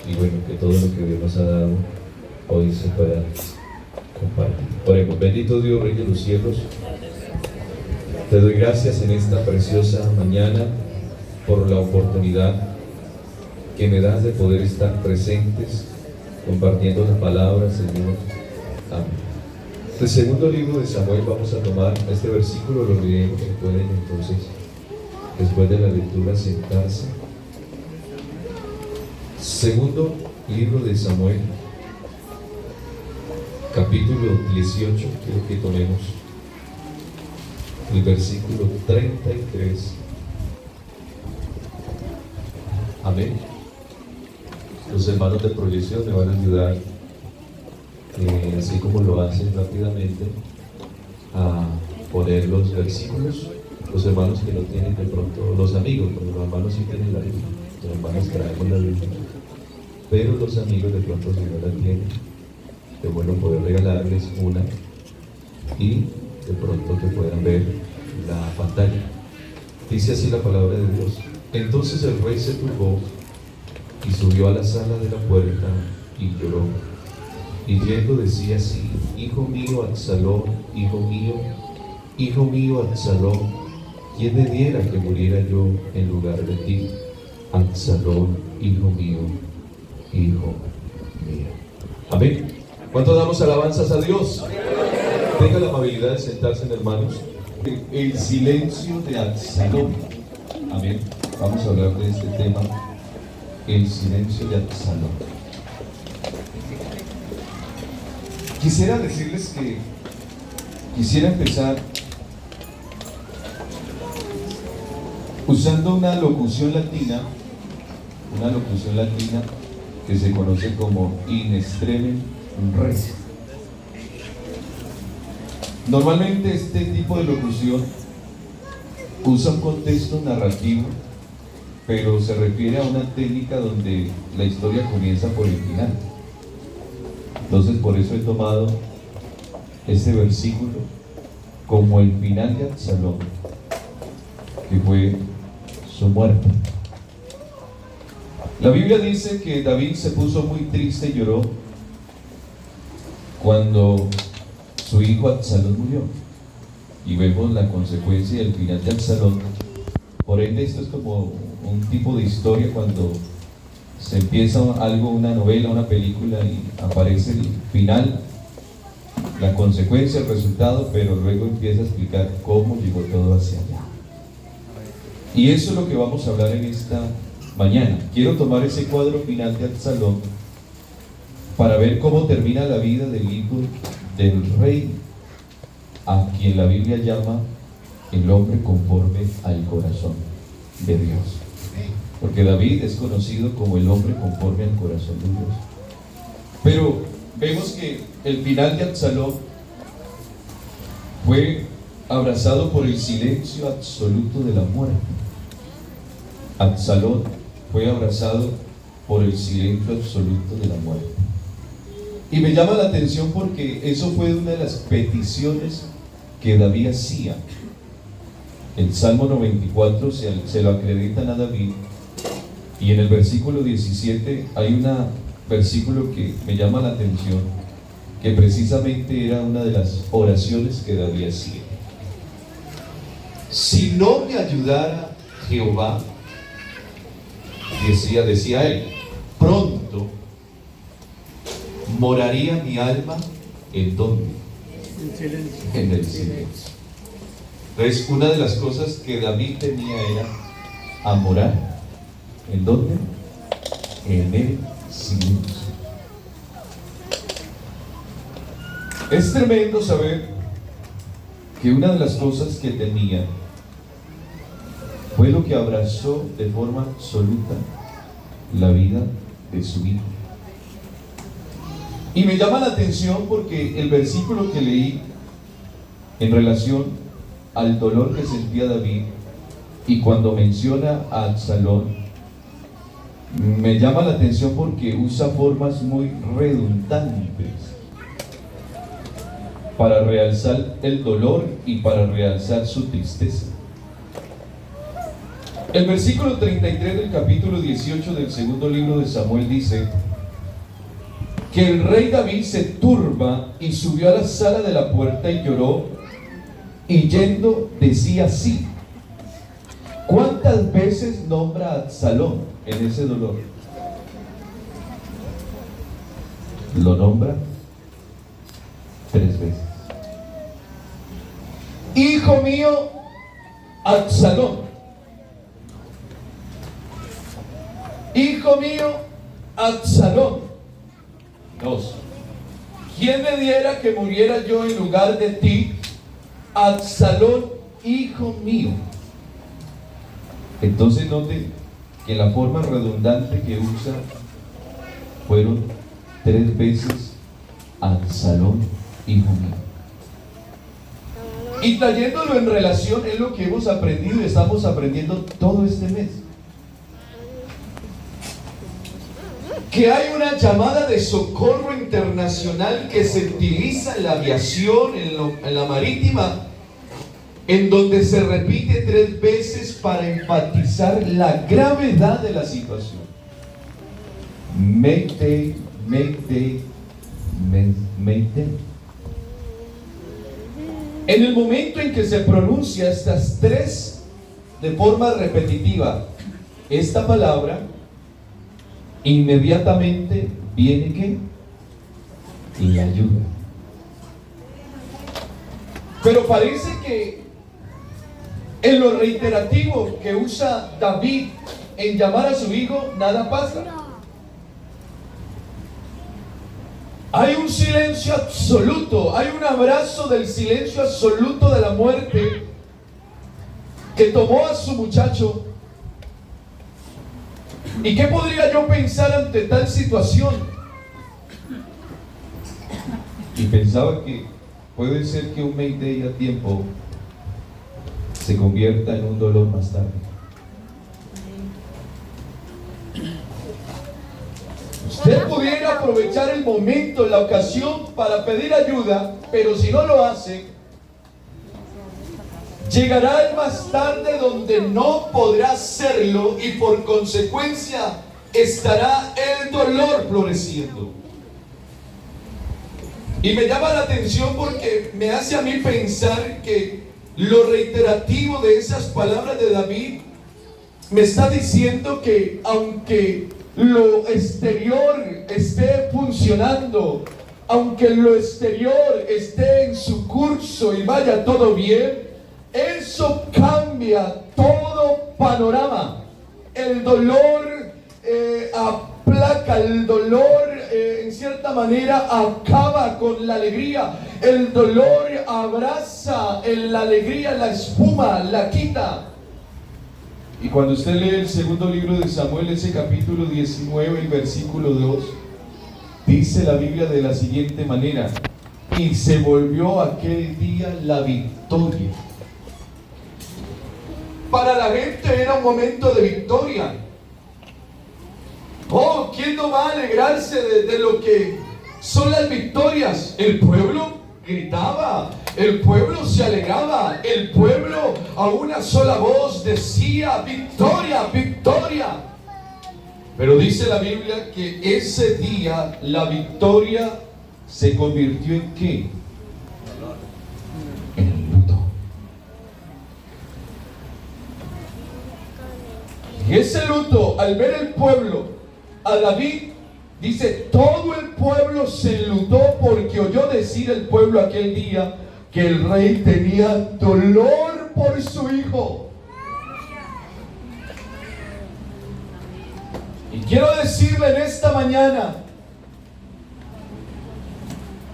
y bueno, que todo lo que Dios nos ha dado hoy se pueda compartir. Oremos. Bendito Dios, Rey de los cielos, te doy gracias en esta preciosa mañana por la oportunidad que me das de poder estar presentes compartiendo la palabra, Señor. Amén. El segundo libro de Samuel, vamos a tomar este versículo, lo leemos y pueden entonces, después de la lectura, sentarse. Segundo libro de Samuel, capítulo 18, quiero que tomemos el versículo 33. Amén. Los hermanos de proyección me van a ayudar, así como lo hacen rápidamente, a poner los versículos. Los hermanos que no tienen de pronto, los amigos, porque los hermanos sí tienen la Biblia, los hermanos traemos la Biblia, pero los amigos de pronto si no la tienen, es bueno poder regalarles una y de pronto que puedan ver la pantalla. Dice así la palabra de Dios. Entonces el rey se turbó y subió a la sala de la puerta y lloró. Y yendo decía así: hijo mío Absalón, hijo mío Absalón, ¿quién me diera que muriera yo en lugar de ti? Absalón, hijo mío, hijo mío. Amén. ¿Cuánto damos alabanzas a Dios? Tenga la amabilidad de sentarse, hermanos. El silencio de Absalón. Amén. Vamos a hablar de este tema, el silencio de Absalón. Quisiera decirles que quisiera empezar usando una locución latina que se conoce como in extremis res. Normalmente este tipo de locución usa un contexto narrativo, pero se refiere a una técnica donde la historia comienza por el final. Entonces por eso he tomado este versículo como el final de Absalón, que fue su muerte. La Biblia dice que David se puso muy triste y lloró cuando su hijo Absalón murió, y vemos la consecuencia del final de Absalón. Por ende, esto es como un tipo de historia cuando se empieza algo, una novela, una película, y aparece el final, la consecuencia, el resultado, pero luego empieza a explicar cómo llegó todo hacia allá. Y eso es lo que vamos a hablar en esta mañana. Quiero tomar ese cuadro final de Absalón para ver cómo termina la vida del hijo del rey, a quien la Biblia llama el hombre conforme al corazón de Dios. Porque David es conocido como el hombre conforme al corazón de Dios. Pero vemos que el final de Absalón fue abrazado por el silencio absoluto de la muerte. Absalón fue abrazado por el silencio absoluto de la muerte. Y me llama la atención porque eso fue una de las peticiones que David hacía. El Salmo 94 se lo acreditan a David, y en el versículo 17 hay un versículo que me llama la atención, que precisamente era una de las oraciones que David hacía. Si no me ayudara Jehová, decía él, pronto moraría mi alma. ¿En dónde? En el silencio. Entonces, una de las cosas que David tenía era a morar. ¿En dónde? En el silencio. Es tremendo saber que una de las cosas que tenía fue lo que abrazó de forma absoluta la vida de su hijo. Y me llama la atención porque el versículo que leí en relación al dolor que sentía David, y cuando menciona a Absalón, me llama la atención porque usa formas muy redundantes para realzar el dolor y para realzar su tristeza. El versículo 33 del capítulo 18 del segundo libro de Samuel dice que el rey David se turba y subió a la sala de la puerta y lloró, y yendo decía así. ¿Cuántas veces nombra a Absalón en ese dolor? Lo nombra 3 veces. Hijo mío, Absalón. Hijo mío, Absalón. 2. ¿Quién me diera que muriera yo en lugar de ti, Absalón, hijo mío? Entonces note que la forma redundante que usa fueron 3 veces Absalón, hijo mío. Y trayéndolo en relación es lo que hemos aprendido y estamos aprendiendo todo este mes. Que hay una llamada de socorro internacional que se utiliza en la aviación, en la marítima, en donde se repite 3 veces para enfatizar la gravedad de la situación. Mayday, mayday, mayday. En el momento en que se pronuncia estas 3 de forma repetitiva, esta palabra, inmediatamente viene ¿qué? La ayuda. Pero parece que en lo reiterativo que usa David en llamar a su hijo, nada pasa. Hay un silencio absoluto, hay un abrazo del silencio absoluto de la muerte que tomó a su muchacho. ¿Y qué podría yo pensar ante tal situación? Y pensaba que puede ser que un mayday a tiempo se convierta en un dolor más tarde. Usted pudiera aprovechar el momento, la ocasión para pedir ayuda, pero si no lo hace, llegará el más tarde donde no podrá hacerlo y por consecuencia estará el dolor floreciendo. Y me llama la atención porque me hace a mí pensar que lo reiterativo de esas palabras de David me está diciendo que aunque lo exterior esté funcionando, aunque lo exterior esté en su curso y vaya todo bien, eso cambia todo panorama. El dolor aplaca, el dolor en cierta manera acaba con la alegría. El dolor abraza la alegría, la espuma, la quita. Y cuando usted lee el segundo libro de Samuel, ese capítulo 19, el versículo 2, dice la Biblia de la siguiente manera: y se volvió aquel día la victoria. Para la gente era un momento de victoria. Oh, ¿quién no va a alegrarse de lo que son las victorias? El pueblo gritaba, el pueblo se alegraba, el pueblo a una sola voz decía: victoria, victoria. Pero dice la Biblia que ese día la victoria se convirtió en ¿qué? En el luto. Y ese luto, al ver el pueblo, a David, dice, todo el pueblo se enlutó porque oyó decir el pueblo aquel día que el rey tenía dolor por su hijo. Y quiero decirle en esta mañana,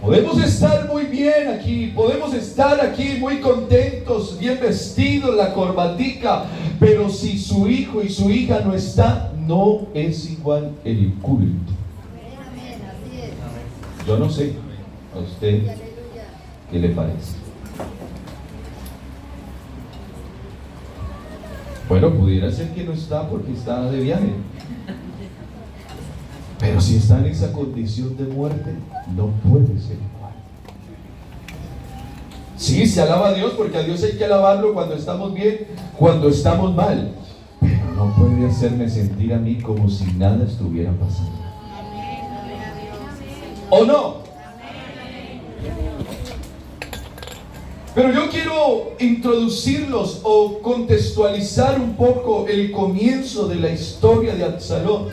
podemos estar muy bien aquí, podemos estar aquí muy contentos, bien vestidos, la corbatica, pero si su hijo y su hija no está, no es igual el culto. Yo no sé a usted qué le parece. Bueno, pudiera ser que no está porque está de viaje. Pero si está en esa condición de muerte, no puede ser igual. Sí, se alaba a Dios porque a Dios hay que alabarlo cuando estamos bien, cuando estamos mal. Pero no puede hacerme sentir a mí como si nada estuviera pasando. ¿O no? Pero yo quiero introducirlos o contextualizar un poco el comienzo de la historia de Absalón,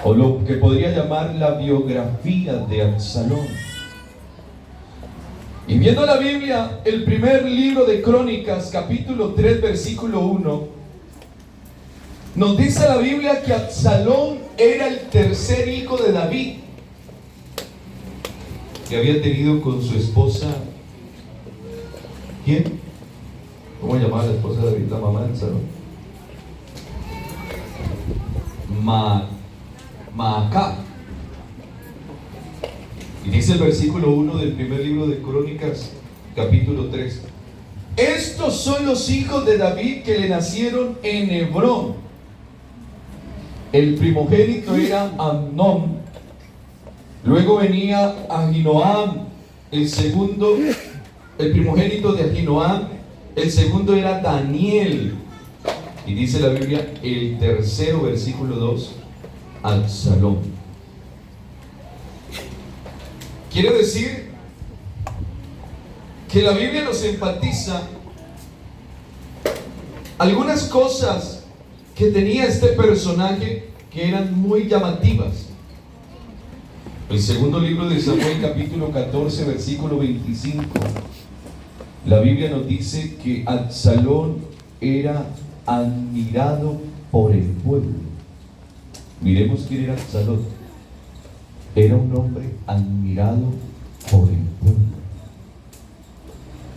o lo que podría llamar la biografía de Absalón. Y viendo la Biblia, el primer libro de Crónicas, capítulo 3, versículo 1, nos dice la Biblia que Absalón era el tercer hijo de David, que había tenido con su esposa, ¿quién? ¿Cómo llamaba la esposa de David, la mamá de Absalón? Maacá. Y dice el versículo 1 del primer libro de Crónicas, capítulo 3: estos son los hijos de David que le nacieron en Hebrón. El primogénito era Amnón, luego venía Ahinoam, el primogénito de Ahinoam, el segundo era Daniel, y dice la Biblia, el tercero, versículo 2, Absalón. Quiere decir que la Biblia nos enfatiza algunas cosas que tenía este personaje que eran muy llamativas. El segundo libro de Samuel, capítulo 14, versículo 25, la Biblia nos dice que Absalón era admirado por el pueblo. Miremos quién era Absalón. Era un hombre admirado por el pueblo.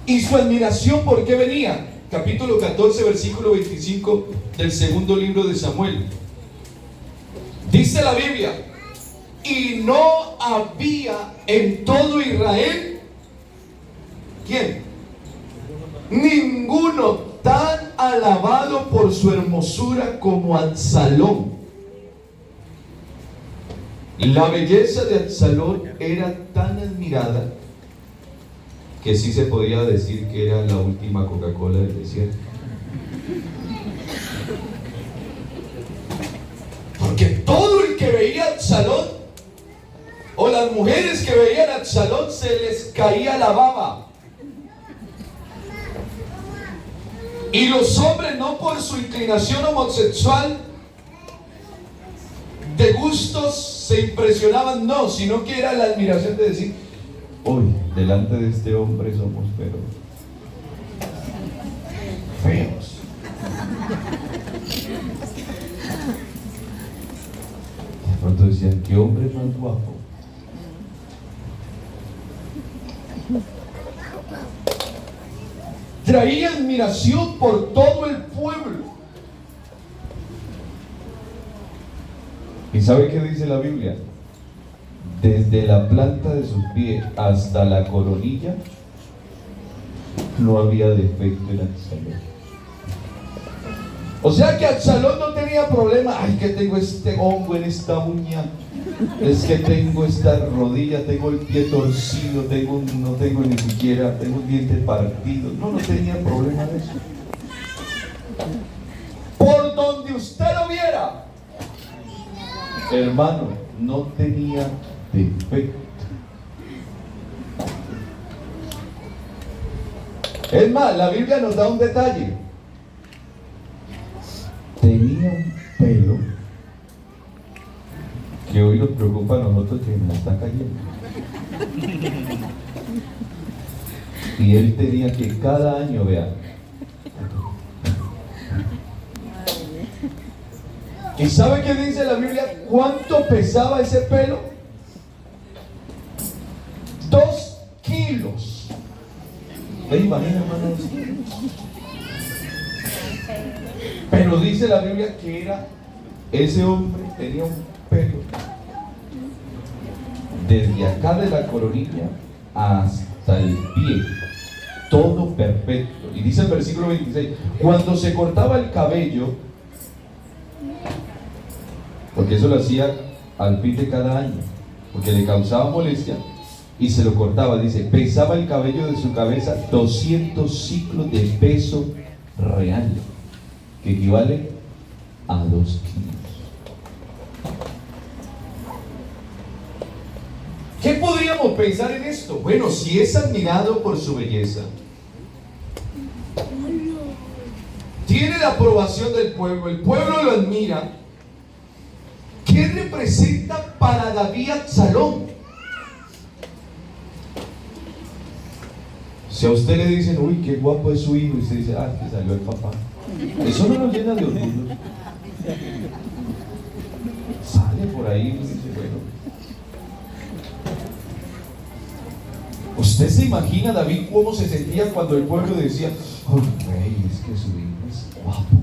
¿Y su admiración por qué venía? Capítulo 14, versículo 25 del segundo libro de Samuel. Dice la Biblia: y no había en todo Israel, ¿quién? Ninguno tan alabado por su hermosura como Absalón. La belleza de Absalón era tan admirada que sí se podía decir que era la última Coca-Cola del desierto. Porque todo el que veía a Absalón, o las mujeres que veían a Absalón, se les caía la baba. Y los hombres, no por su inclinación homosexual, de gustos, se impresionaban, no, sino que era la admiración de decir: uy, delante de este hombre somos pero feos. De pronto decían: qué hombre más guapo. Traía admiración por todo el pueblo. ¿Y sabe qué dice la Biblia? Desde la planta de sus pies hasta la coronilla no había defecto en Absalón. O sea que Absalón no tenía problema. Ay, que tengo este hongo en esta uña, es que tengo esta rodilla, tengo el pie torcido, no tengo ni siquiera, tengo un diente partido. No tenía problema de eso. Por donde usted lo viera, hermano, no tenía defecto. Es más, la Biblia nos da un detalle. Tenía un pelo que hoy nos preocupa a nosotros, que nos está cayendo. Y él tenía que cada año, vea. ¿Y sabe qué dice la Biblia? ¿Cuánto pesaba ese pelo? 2 kilos. ¿Te imaginas, hermanos? Pero dice la Biblia que ese hombre tenía un pelo desde acá de la coronilla hasta el pie, todo perfecto. Y dice el versículo 26, cuando se cortaba el cabello, porque eso lo hacía al fin de cada año, porque le causaba molestia, y se lo cortaba, dice, pesaba el cabello de su cabeza 200 ciclos de peso real. que equivale a 2 kilos. ¿Qué podríamos pensar en esto? Bueno, si es admirado por su belleza, tiene la aprobación del pueblo, el pueblo lo admira, ¿qué representa para David Absalón? Si a usted le dicen, uy, qué guapo es su hijo, y usted dice, ah, que salió el papá, eso no lo llena de orgullo. Sale por ahí y dice, bueno. ¿Usted se imagina, David, cómo se sentía cuando el pueblo decía, oh, rey, es que su hijo es guapo?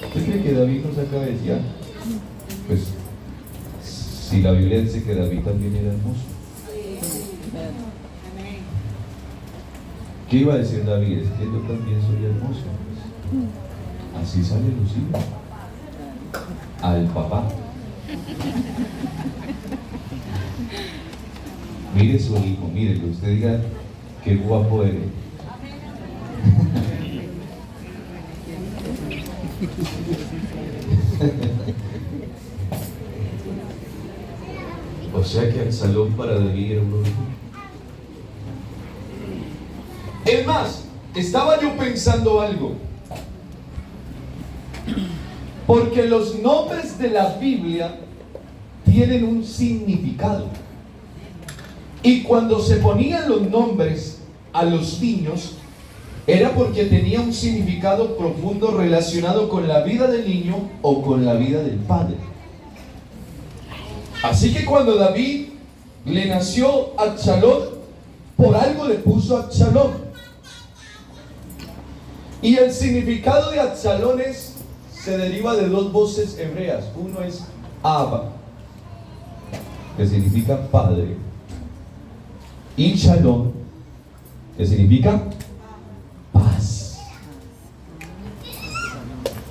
¿Usted cree que David no saca de decir? Pues, si la Biblia dice que David también era hermoso. ¿Qué iba a decir David? Es que yo también soy hermoso. Así sale Lucía al papá. Mire su hijo, mire, que usted diga qué guapo eres. O sea que Absalón para David era un orgullo. Es más, estaba yo pensando algo. Porque los nombres de la Biblia tienen un significado. Y cuando se ponían los nombres a los niños, era porque tenía un significado profundo relacionado con la vida del niño o con la vida del padre. Así que cuando David le nació Absalón, por algo le puso Absalón. Y el significado de Absalón se deriva de 2 voces hebreas. Uno es Abba, que significa padre, y Shalom, que significa paz.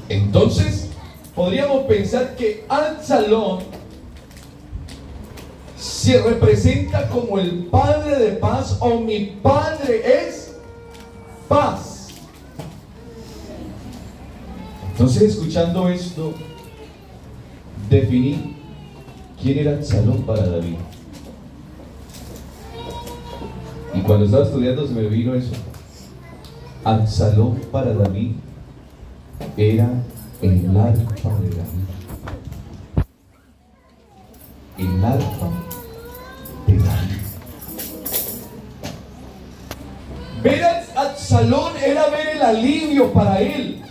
Entonces, podríamos pensar que Absalón se representa como el padre de paz, o mi padre es paz. Entonces, escuchando esto, definí quién era Absalón para David. Y cuando estaba estudiando se me vino eso. Absalón para David era el arpa de David. El arpa de David. Ver a Absalón era ver el alivio para él.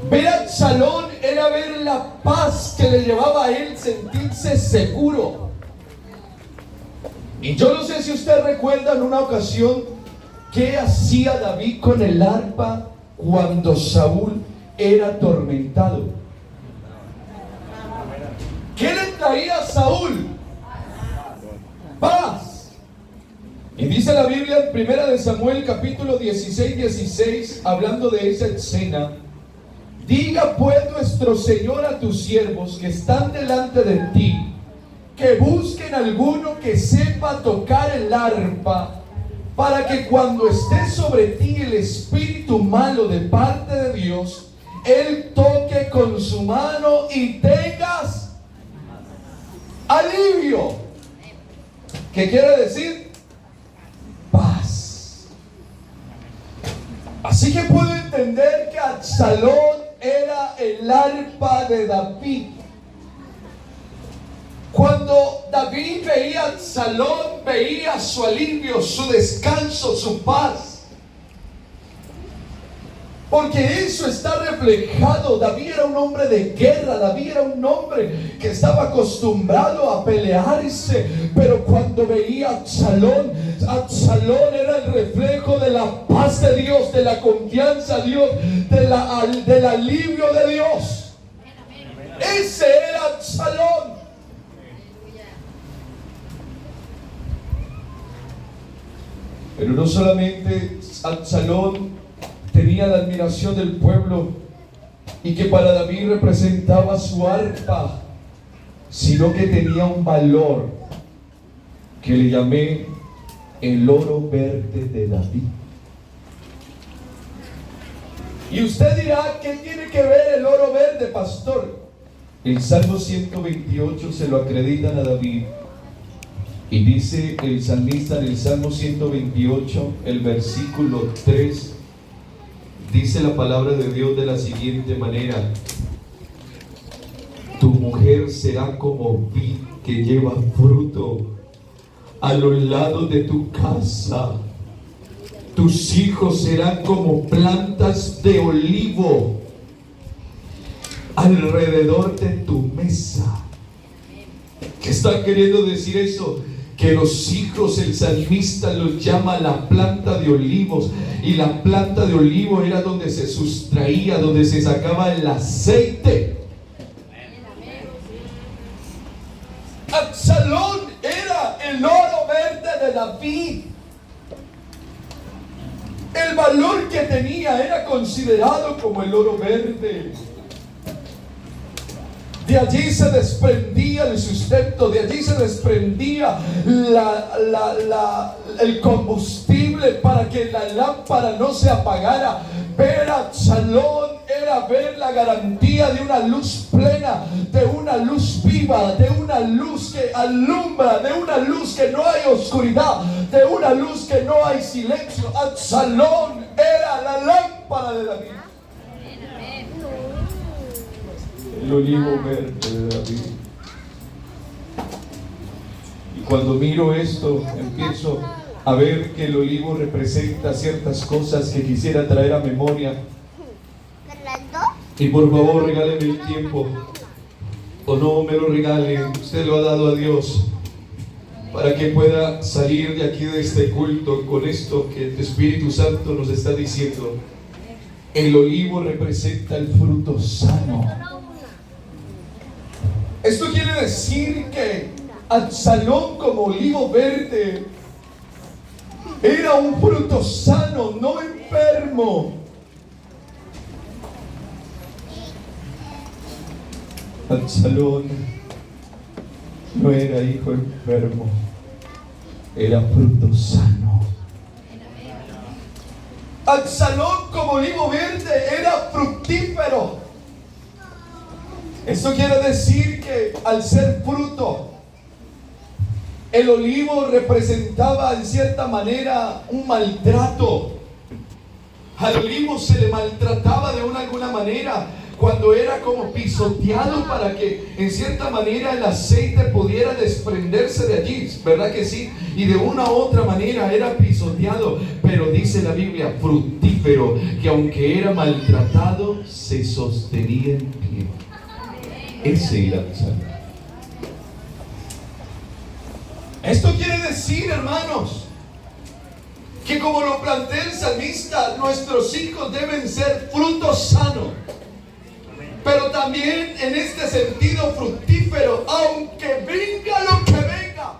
Ver a Absalón era ver la paz que le llevaba a él sentirse seguro. Y yo no sé si usted recuerda en una ocasión qué hacía David con el arpa cuando Saúl era atormentado. ¿Qué le traía a Saúl? Paz. Y dice la Biblia en 1 Samuel capítulo 16, hablando de esa escena: diga pues nuestro Señor a tus siervos que están delante de ti, que busquen alguno que sepa tocar el arpa, para que cuando esté sobre ti el espíritu malo de parte de Dios, él toque con su mano y tengas alivio. ¿Qué quiere decir? Paz. Así que puedo entender que Absalón era el arpa de David. Cuando David veía a Absalón, veía su alivio, su descanso, su paz. Porque eso está reflejado. David era un hombre de guerra. David era un hombre que estaba acostumbrado a pelearse. Pero cuando veía a Absalón, Absalón era el reflejo de la paz de Dios, de la confianza de Dios, del alivio de Dios. Ese era Absalón. Pero no solamente Absalón tenía la admiración del pueblo y que para David representaba su arpa, sino que tenía un valor que le llamé el oro verde de David. Y usted dirá, ¿qué tiene que ver el oro verde, pastor? El Salmo 128 se lo acreditan a David. Y dice el salmista en el Salmo 128, el versículo 3, dice la palabra de Dios de la siguiente manera: tu mujer será como vid que lleva fruto a los lados de tu casa. Tus hijos serán como plantas de olivo alrededor de tu mesa. ¿Qué está queriendo decir eso? Que los hijos, el salmista los llama la planta de olivos, y la planta de olivo era donde se sustraía, donde se sacaba el aceite. Absalón era el oro verde de David. El valor que tenía era considerado como el oro verde. De allí se desprendía el sustento, de allí se desprendía el combustible para que la lámpara no se apagara. Ver a Absalón era ver la garantía de una luz plena, de una luz viva, de una luz que alumbra, de una luz que no hay oscuridad, de una luz que no hay silencio. Absalón era la lámpara de David. El olivo verde de David. Y cuando miro esto, empiezo a ver que el olivo representa ciertas cosas que quisiera traer a memoria. Y por favor, regáleme el tiempo, o no me lo regale, usted lo ha dado a Dios, para que pueda salir de aquí, de este culto, con esto que el Espíritu Santo nos está diciendo. El olivo representa el fruto sano. Esto quiere decir que Absalón, como olivo verde, era un fruto sano, no enfermo. Absalón no era hijo enfermo, era fruto sano. Absalón, como olivo verde, era fructífero. Eso quiere decir que al ser fruto, el olivo representaba en cierta manera un maltrato. Al olivo se le maltrataba de alguna manera cuando era como pisoteado, para que en cierta manera el aceite pudiera desprenderse de allí, ¿verdad que sí? Y de una u otra manera era pisoteado, pero dice la Biblia, fructífero, que aunque era maltratado, se sostenía en pie. Ese era Absalón. Esto quiere decir, hermanos, que como lo plantea el salmista, nuestros hijos deben ser frutos sanos, pero también en este sentido fructífero, aunque venga lo que venga,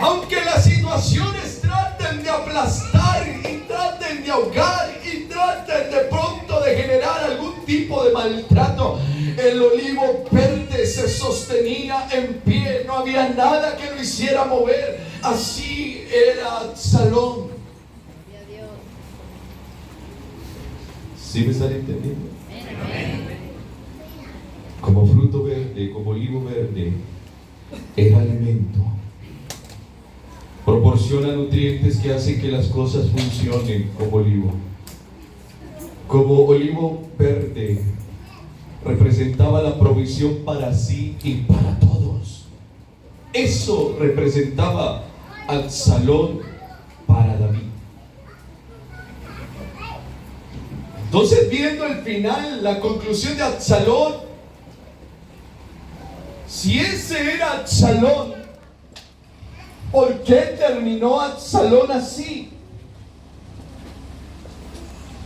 aunque las situaciones traten de aplastar y traten de ahogar y traten de pronto de generar algún tipo de maltrato, el olivo verde se sostenía en pie, no había nada que lo hiciera mover. Así era Absalón. ¿Sí me están entendiendo? Como fruto verde, como olivo verde, era alimento. Proporciona nutrientes que hacen que las cosas funcionen como olivo. Como olivo verde, representaba la provisión para sí y para todos. Eso representaba Absalón para David. Entonces, viendo el final, la conclusión de Absalón, si ese era Absalón, ¿por qué terminó Absalón así?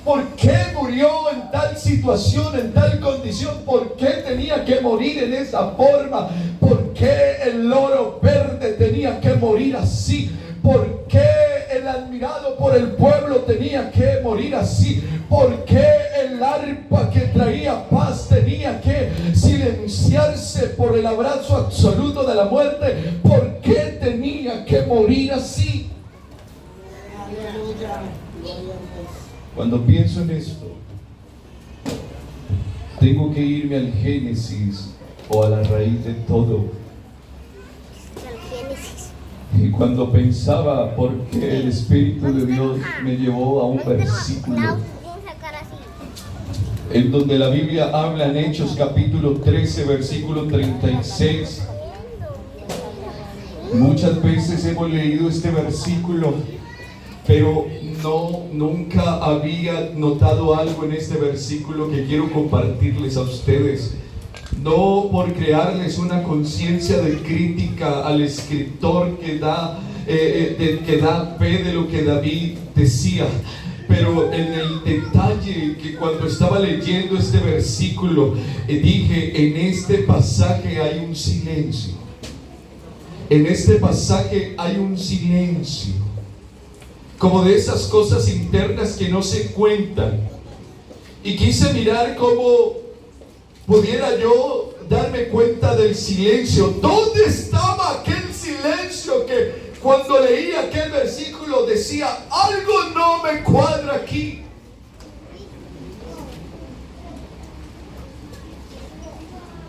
¿Por qué murió en tal situación, en tal condición? ¿Por qué tenía que morir en esa forma? ¿Por qué el oro verde tenía que morir así? ¿Por qué el admirado por el pueblo tenía que morir así? ¿Por qué el arpa que traía paz tenía que silenciarse por el abrazo absoluto de la muerte? ¿Por qué tenía que morir así? Cuando pienso en esto, tengo que irme al Génesis o a la raíz de todo. Y cuando pensaba por qué el Espíritu de Dios me llevó a un versículo en donde la Biblia habla en Hechos capítulo 13, versículo 36. Muchas veces hemos leído este versículo, pero nunca había notado algo en este versículo que quiero compartirles a ustedes. No por crearles una conciencia de crítica al escritor que da fe de lo que David decía, pero en el detalle que cuando estaba leyendo este versículo, dije, en este pasaje hay un silencio. En este pasaje hay un silencio, como de esas cosas internas que no se cuentan. Y quise mirar cómo pudiera yo darme cuenta del silencio. ¿Dónde estaba aquel silencio que cuando leía aquel versículo decía, algo no me cuadra aquí?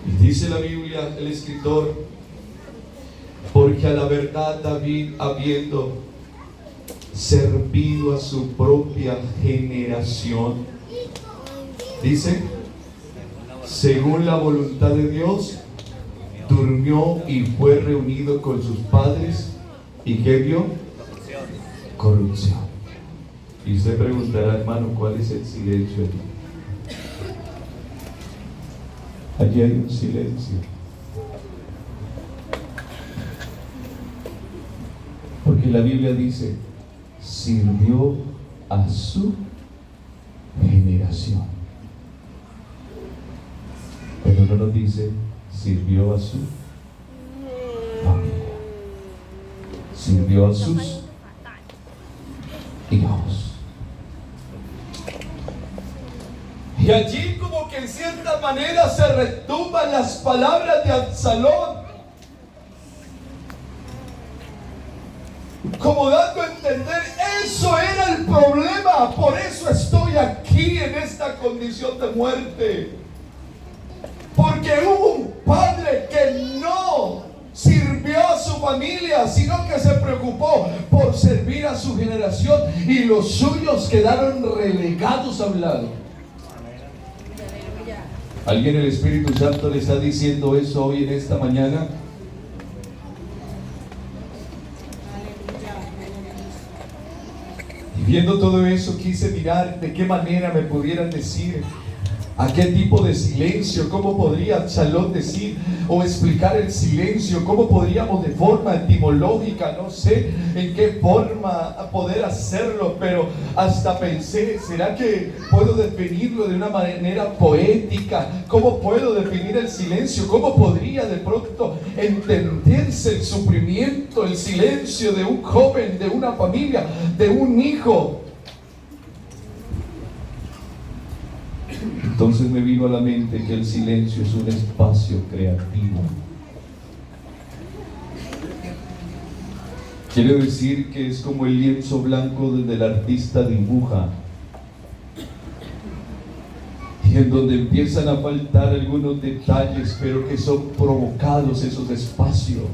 Y dice la Biblia, el escritor, porque a la verdad David, habiendo servido a su propia generación, dice, según la voluntad de Dios, durmió y fue reunido con sus padres. ¿Y qué vio? Corrupción. Y usted preguntará, hermano, ¿cuál es el silencio allí? Allí hay un silencio. Porque la Biblia dice, sirvió a su generación. Pero no nos dice, sirvió a su familia. Sirvió a sus hijos. Y allí como que en cierta manera se retumban las palabras de Absalón, como dando a entender, eso era el problema, por eso estoy aquí en esta condición de muerte. Porque hubo un padre que no sirvió a su familia, sino que se preocupó por servir a su generación, y los suyos quedaron relegados a un lado. ¿Alguien, el Espíritu Santo, le está diciendo eso hoy en esta mañana? Y viendo todo eso, quise mirar de qué manera me pudieran decir a qué tipo de silencio, cómo podría Absalón decir o explicar el silencio, cómo podríamos de forma etimológica, no sé en qué forma poder hacerlo, pero hasta pensé, ¿será que puedo definirlo de una manera poética? ¿Cómo puedo definir el silencio? ¿Cómo podría de pronto entenderse el sufrimiento, el silencio de un joven, de una familia, de un hijo? Entonces me vino a la mente que el silencio es un espacio creativo. Quiere decir que es como el lienzo blanco donde el artista dibuja, y en donde empiezan a faltar algunos detalles, pero que son provocados esos espacios.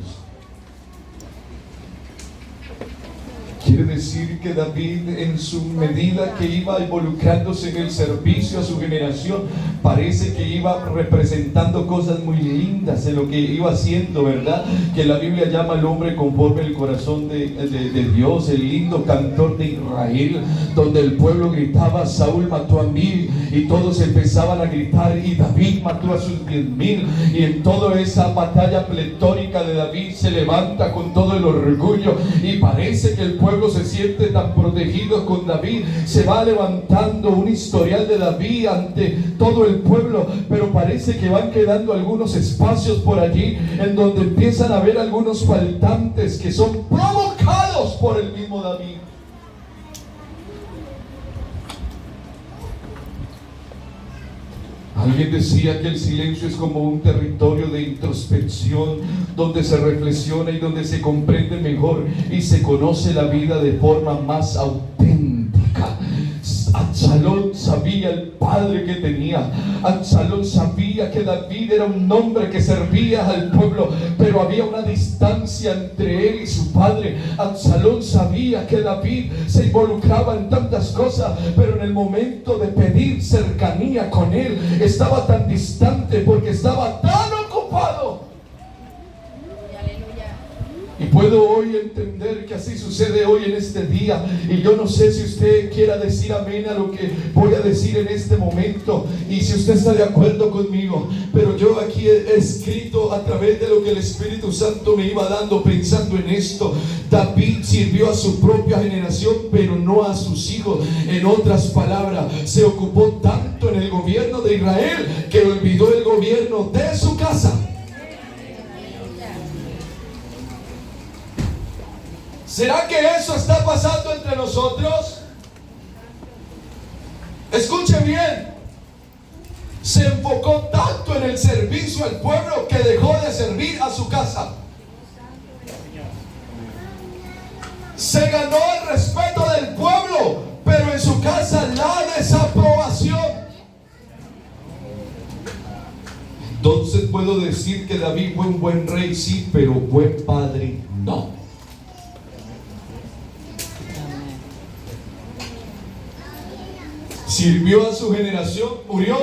Quiere decir que David, en su medida que iba involucrándose en el servicio a su generación, parece que iba representando cosas muy lindas en lo que iba haciendo, ¿verdad? Que la Biblia llama al hombre conforme el corazón de Dios, el lindo cantor de Israel, donde el pueblo gritaba, Saúl mató a 1000, y todos empezaban a gritar, y David mató a sus 10,000, y en toda esa batalla pletórica de David se levanta con todo el orgullo, y parece que el pueblo se siente tan protegido con David, se va levantando un historial de David ante todo el pueblo, pero parece que van quedando algunos espacios por allí en donde empiezan a haber algunos faltantes que son provocados por el mismo David. Alguien decía que el silencio es como un territorio de introspección, donde se reflexiona y donde se comprende mejor y se conoce la vida de forma más auténtica. Absalón sabía el padre que tenía. Absalón sabía que David era un hombre que servía al pueblo, pero había una distancia entre él y su padre. Absalón sabía que David se involucraba en tantas cosas, pero en el momento de pedir cercanía con él estaba tan distante porque estaba tan ocupado. Y puedo hoy entender que así sucede hoy en este día. Y yo no sé si usted quiera decir amén a lo que voy a decir en este momento, y si usted está de acuerdo conmigo. Pero yo aquí he escrito a través de lo que el Espíritu Santo me iba dando, pensando en esto. David sirvió a su propia generación, pero no a sus hijos. En otras palabras, se ocupó tanto en el gobierno de Israel que olvidó el gobierno de su casa. ¿Será que eso está pasando entre nosotros? Escuche bien. Se enfocó tanto en el servicio al pueblo que dejó de servir a su casa. Se ganó el respeto del pueblo, pero en su casa la desaprobación. Entonces puedo decir que David fue un buen rey, sí, pero buen padre, no. Sirvió a su generación, murió,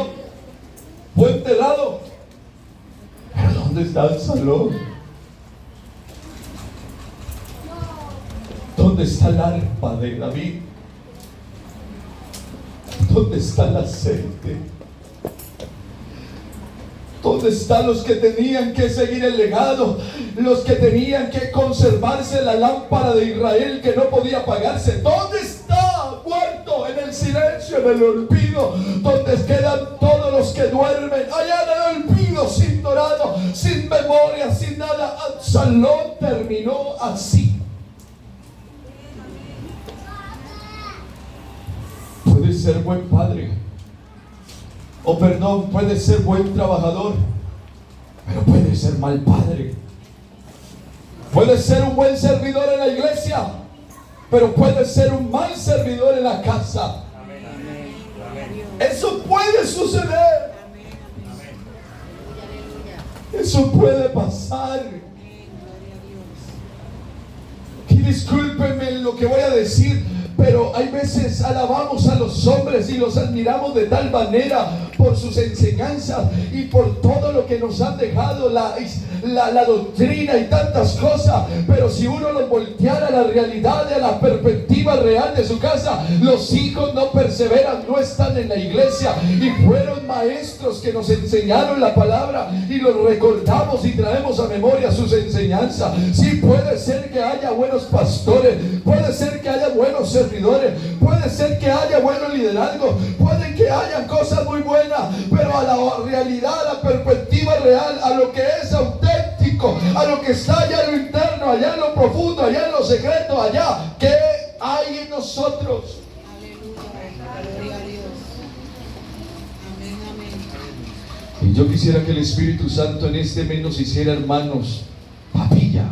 fue enterrado. Pero ¿dónde está Absalón? ¿Dónde está el arpa de David? ¿Dónde está el aceite? ¿Dónde están los que tenían que seguir el legado? Los que tenían que conservarse la lámpara de Israel que no podía apagarse. ¿Dónde está? Muerto en el silencio, en el olvido, donde quedan todos los que duermen, allá en el olvido, sin dorado, sin memoria, sin nada. Absalón terminó así. Puede ser buen padre, o perdón, puede ser buen trabajador, pero puede ser mal padre. Puede ser un buen servidor en la iglesia, pero puede ser un mal servidor en la casa. Eso puede suceder. Eso puede pasar. Y discúlpenme lo que voy a decir, pero hay veces alabamos a los hombres y los admiramos de tal manera por sus enseñanzas y por todo lo que nos han dejado, la doctrina y tantas cosas. Pero si uno los volteara a la realidad, a la perspectiva real de su casa, los hijos no perseveran, no están en la iglesia, y fueron maestros que nos enseñaron la palabra y los recordamos y traemos a memoria sus enseñanzas. Sí, puede ser que haya buenos pastores, puede ser que haya buenos servidores, puede ser que haya buenos liderazgos, puede que haya cosas muy buenas, pero a la realidad, a la perspectiva real, a lo que es auténtico, a lo que está allá en lo interno, allá en lo profundo, allá en lo secreto, allá, ¿qué hay en nosotros? Aleluya, a Dios. Amén, amén. Y yo quisiera que el Espíritu Santo en este mes nos hiciera, hermanos, papilla.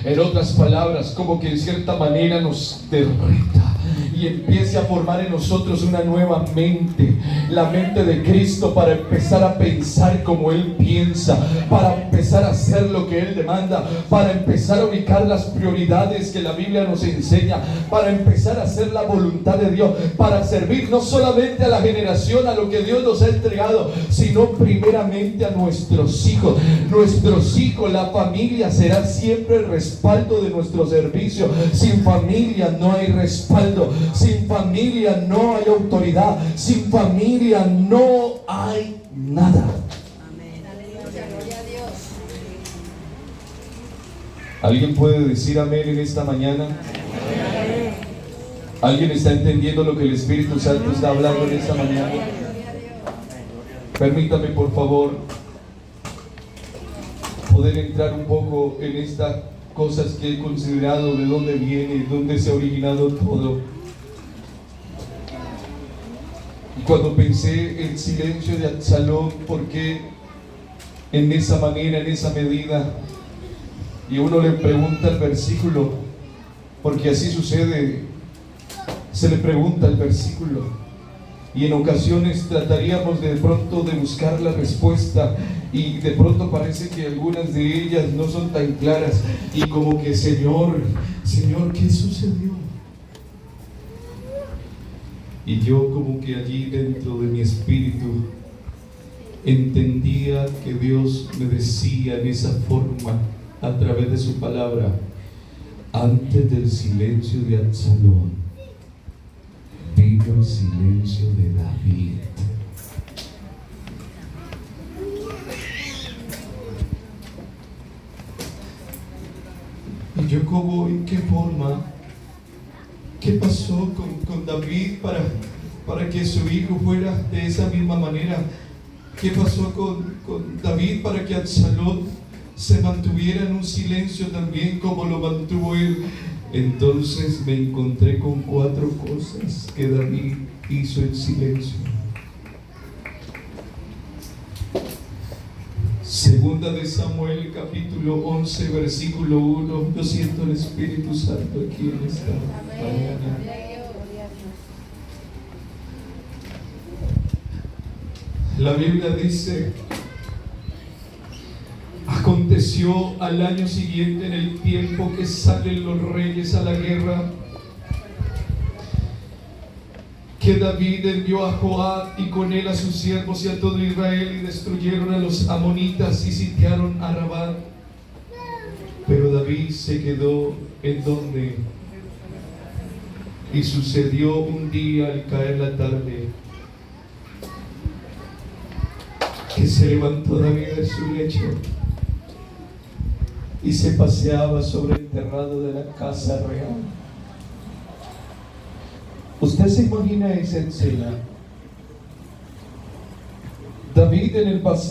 En otras palabras, como que en cierta manera nos derrita y empiece a formar en nosotros una nueva mente, la mente de Cristo, para empezar a pensar como Él piensa, para empezar a hacer lo que Él demanda, para empezar a ubicar las prioridades que la Biblia nos enseña, para empezar a hacer la voluntad de Dios, para servir no solamente a la generación, a lo que Dios nos ha entregado, sino primeramente a nuestros hijos. Nuestros hijos, la familia será siempre el respaldo de nuestro servicio. Sin familia no hay respaldo. Sin familia no hay autoridad. Sin familia no hay nada. Amén. Aleluya, gloria a Dios. ¿Alguien puede decir amén en esta mañana? ¿Alguien está entendiendo lo que el Espíritu Santo está hablando en esta mañana? Permítame, por favor, poder entrar un poco en estas cosas que he considerado, de dónde viene, dónde se ha originado todo. Y cuando pensé el silencio de Absalón, ¿por qué en esa manera, en esa medida? Y uno le pregunta el versículo, porque así sucede, se le pregunta el versículo. y en ocasiones trataríamos de pronto de buscar la respuesta y de pronto parece que algunas de ellas no son tan claras y como que Señor, ¿qué sucedió? Y yo como que allí dentro de mi espíritu entendía que Dios me decía en esa forma a través de su palabra: antes del silencio de Absalón vino el silencio de David. Y yo como, ¿en qué forma? ¿Qué pasó con David para que su hijo fuera de esa misma manera? ¿Qué pasó con David para que Absalón se mantuviera en un silencio también como lo mantuvo él? Entonces me encontré con 4 cosas que David hizo en silencio. Segunda de Samuel, capítulo 11, versículo 1. Yo siento el Espíritu Santo aquí en esta mañana. La Biblia dice: aconteció al año siguiente, en el tiempo que salen los reyes a la guerra, que David envió a Joab y con él a sus siervos y a todo Israel, y destruyeron a los amonitas y sitiaron a Rabá. Pero David se quedó en donde. Y sucedió un día al caer la tarde que se levantó David de su lecho y se paseaba sobre el terrado de la casa real. ¿Usted se imagina esa escena? David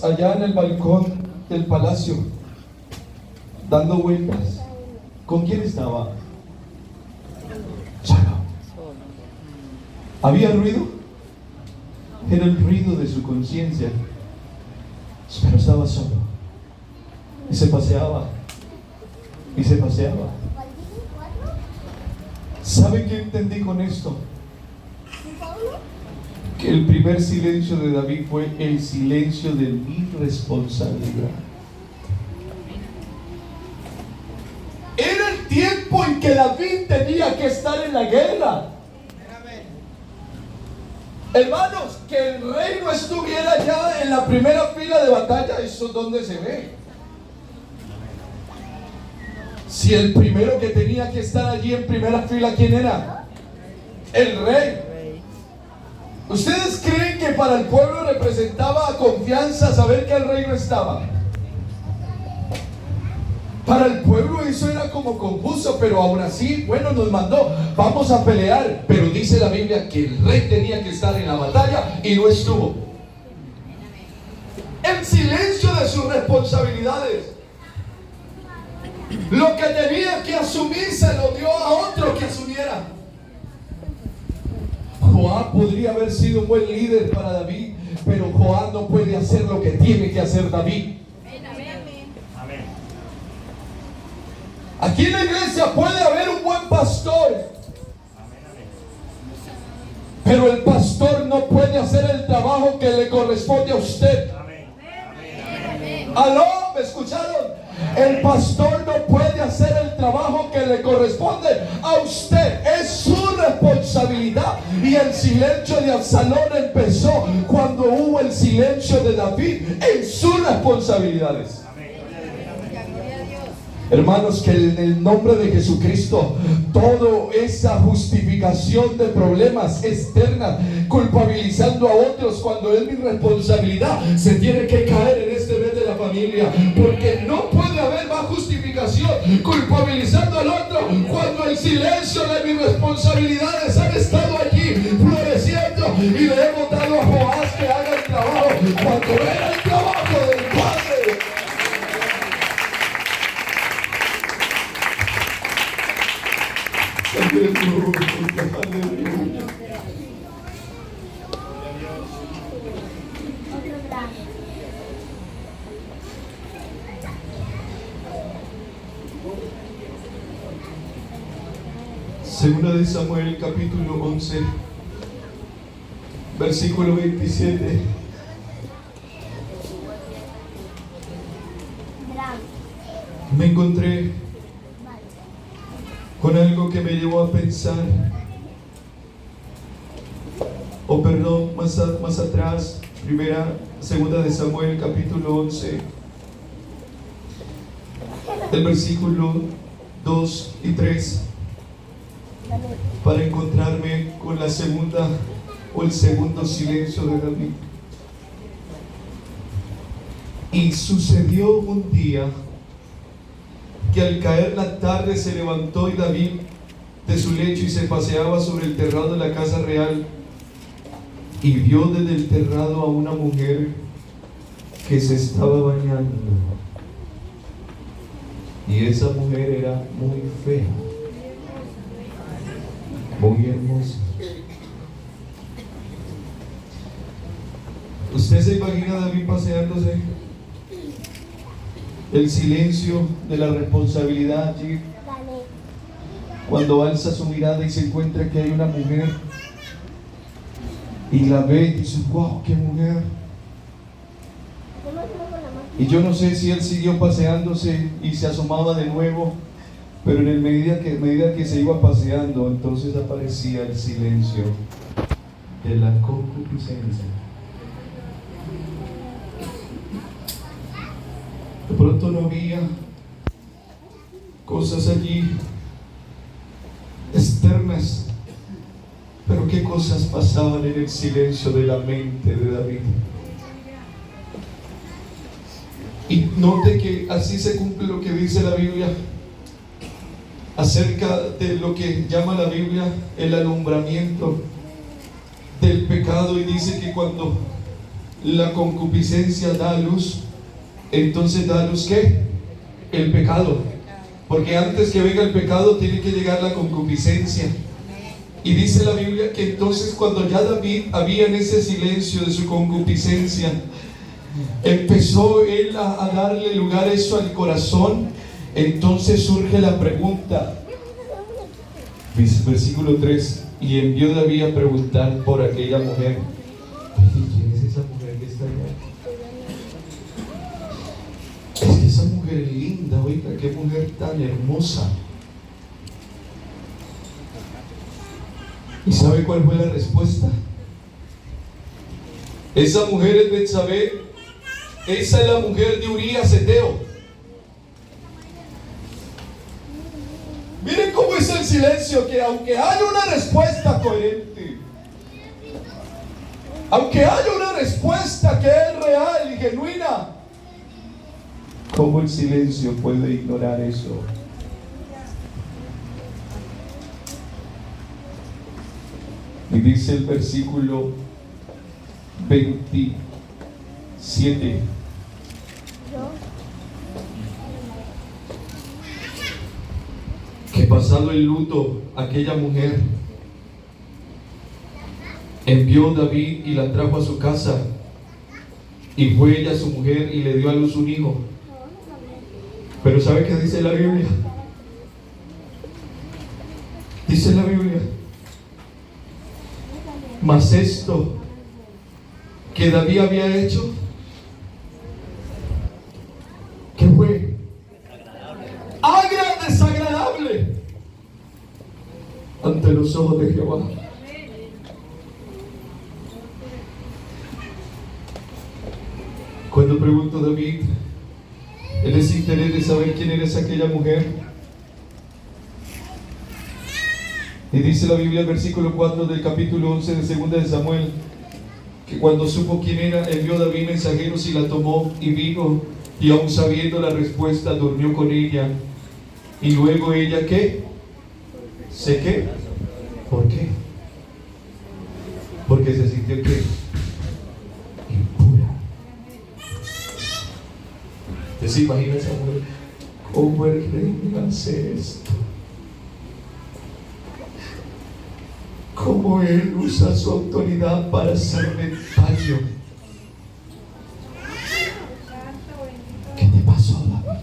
allá en el balcón del palacio, dando vueltas. ¿Con quién estaba? Solo. ¿Había ruido? Era el ruido de su conciencia. Pero estaba solo. Y se paseaba. Y se paseaba. ¿Sabe qué entendí con esto? Que el primer silencio de David fue el silencio de mi responsabilidad. Era el tiempo en que David tenía que estar en la guerra. Hermanos, que el rey no estuviera ya en la primera fila de batalla, eso es donde se ve. Si el primero que tenía que estar allí en primera fila, ¿quién era? El rey. ¿Ustedes creen que para el pueblo representaba confianza saber que el rey no estaba? Para el pueblo eso era como confuso, pero aún así, bueno, nos mandó, vamos a pelear. Pero dice la Biblia que el rey tenía que estar en la batalla y no estuvo. En silencio de sus responsabilidades. Lo que tenía que asumir se lo dio a otro que asumiera. Joab podría haber sido un buen líder para David, pero Joab no puede hacer lo que tiene que hacer David. Aquí en la iglesia puede haber un buen pastor, pero el pastor no puede hacer el trabajo que le corresponde a usted. ¿Aló? ¿Me escucharon? El pastor no puede hacer el trabajo que le corresponde a usted. Es su responsabilidad. Y el silencio de Absalón empezó cuando hubo el silencio de David en sus responsabilidades. Hermanos, que en el nombre de Jesucristo, toda esa justificación de problemas externas, culpabilizando a otros cuando es mi responsabilidad, se tiene que caer en este mes de la familia, porque no puede haber más justificación culpabilizando al otro cuando el silencio de mis responsabilidades han estado allí floreciendo y le hemos dado a Joás que haga el trabajo cuando era el trabajo del Padre. Segunda de Samuel, capítulo 11, versículo 27. Me encontré con algo que me llevó a pensar, más atrás, segunda de Samuel, capítulo 11, el versículo 2 y 3, para encontrarme con la segunda o el segundo silencio de David. Y sucedió un día que al caer la tarde se levantó y David de su lecho y se paseaba sobre el terrado de la casa real, y vio desde el terrado a una mujer que se estaba bañando, y esa mujer era muy fea, muy hermosa. ¿Usted se imagina a David paseándose? El silencio de la responsabilidad allí, cuando alza su mirada y se encuentra que hay una mujer y la ve y dice: wow, qué mujer. Y yo no sé si él siguió paseándose y se asomaba de nuevo, pero en medida que se iba paseando, entonces aparecía el silencio de la concupiscencia. De pronto no había cosas allí externas, pero qué cosas pasaban en el silencio de la mente de David. Y note que así se cumple lo que dice la Biblia acerca de lo que llama la Biblia el alumbramiento del pecado, y dice que cuando la concupiscencia da a luz, entonces da a luz ¿qué? El pecado. Porque antes que venga el pecado tiene que llegar la concupiscencia. Y dice la Biblia que entonces cuando ya David había en ese silencio de su concupiscencia, empezó él a darle lugar a eso al corazón. Entonces surge la pregunta, versículo 3: y envió David a preguntar por aquella mujer. Oye, ¿quién es esa mujer que está allá? Es que esa mujer es linda, oiga, qué mujer tan hermosa. ¿Y sabe cuál fue la respuesta? Esa mujer es Betsabé, esa es la mujer de Urías Eteo. Miren cómo es el silencio, que aunque haya una respuesta coherente, aunque haya una respuesta que es real y genuina, ¿cómo el silencio puede ignorar eso? Y dice el versículo 27: que pasado el luto, aquella mujer envió David y la trajo a su casa, y fue ella su mujer y le dio a luz un hijo. Pero ¿sabe qué dice la Biblia? Dice la Biblia: mas esto que David había hecho, ¿qué fue? Desagradable ante los ojos de Jehová. Cuando preguntó David, él es interés de saber quién era aquella mujer. Y dice la Biblia, el versículo 4 del capítulo 11 de segunda de Samuel, que cuando supo quién era, envió David mensajeros y la tomó y vino, y aun sabiendo la respuesta, durmió con ella. Y luego ella, ¿qué? ¿Sé qué? ¿Por qué? Porque se sintió ¿qué? Impura. ¿Usted se imagina esa mujer? ¿Cómo el rey hace esto? ¿Cómo él usa su autoridad para hacerme daño? ¿Qué te pasó, David?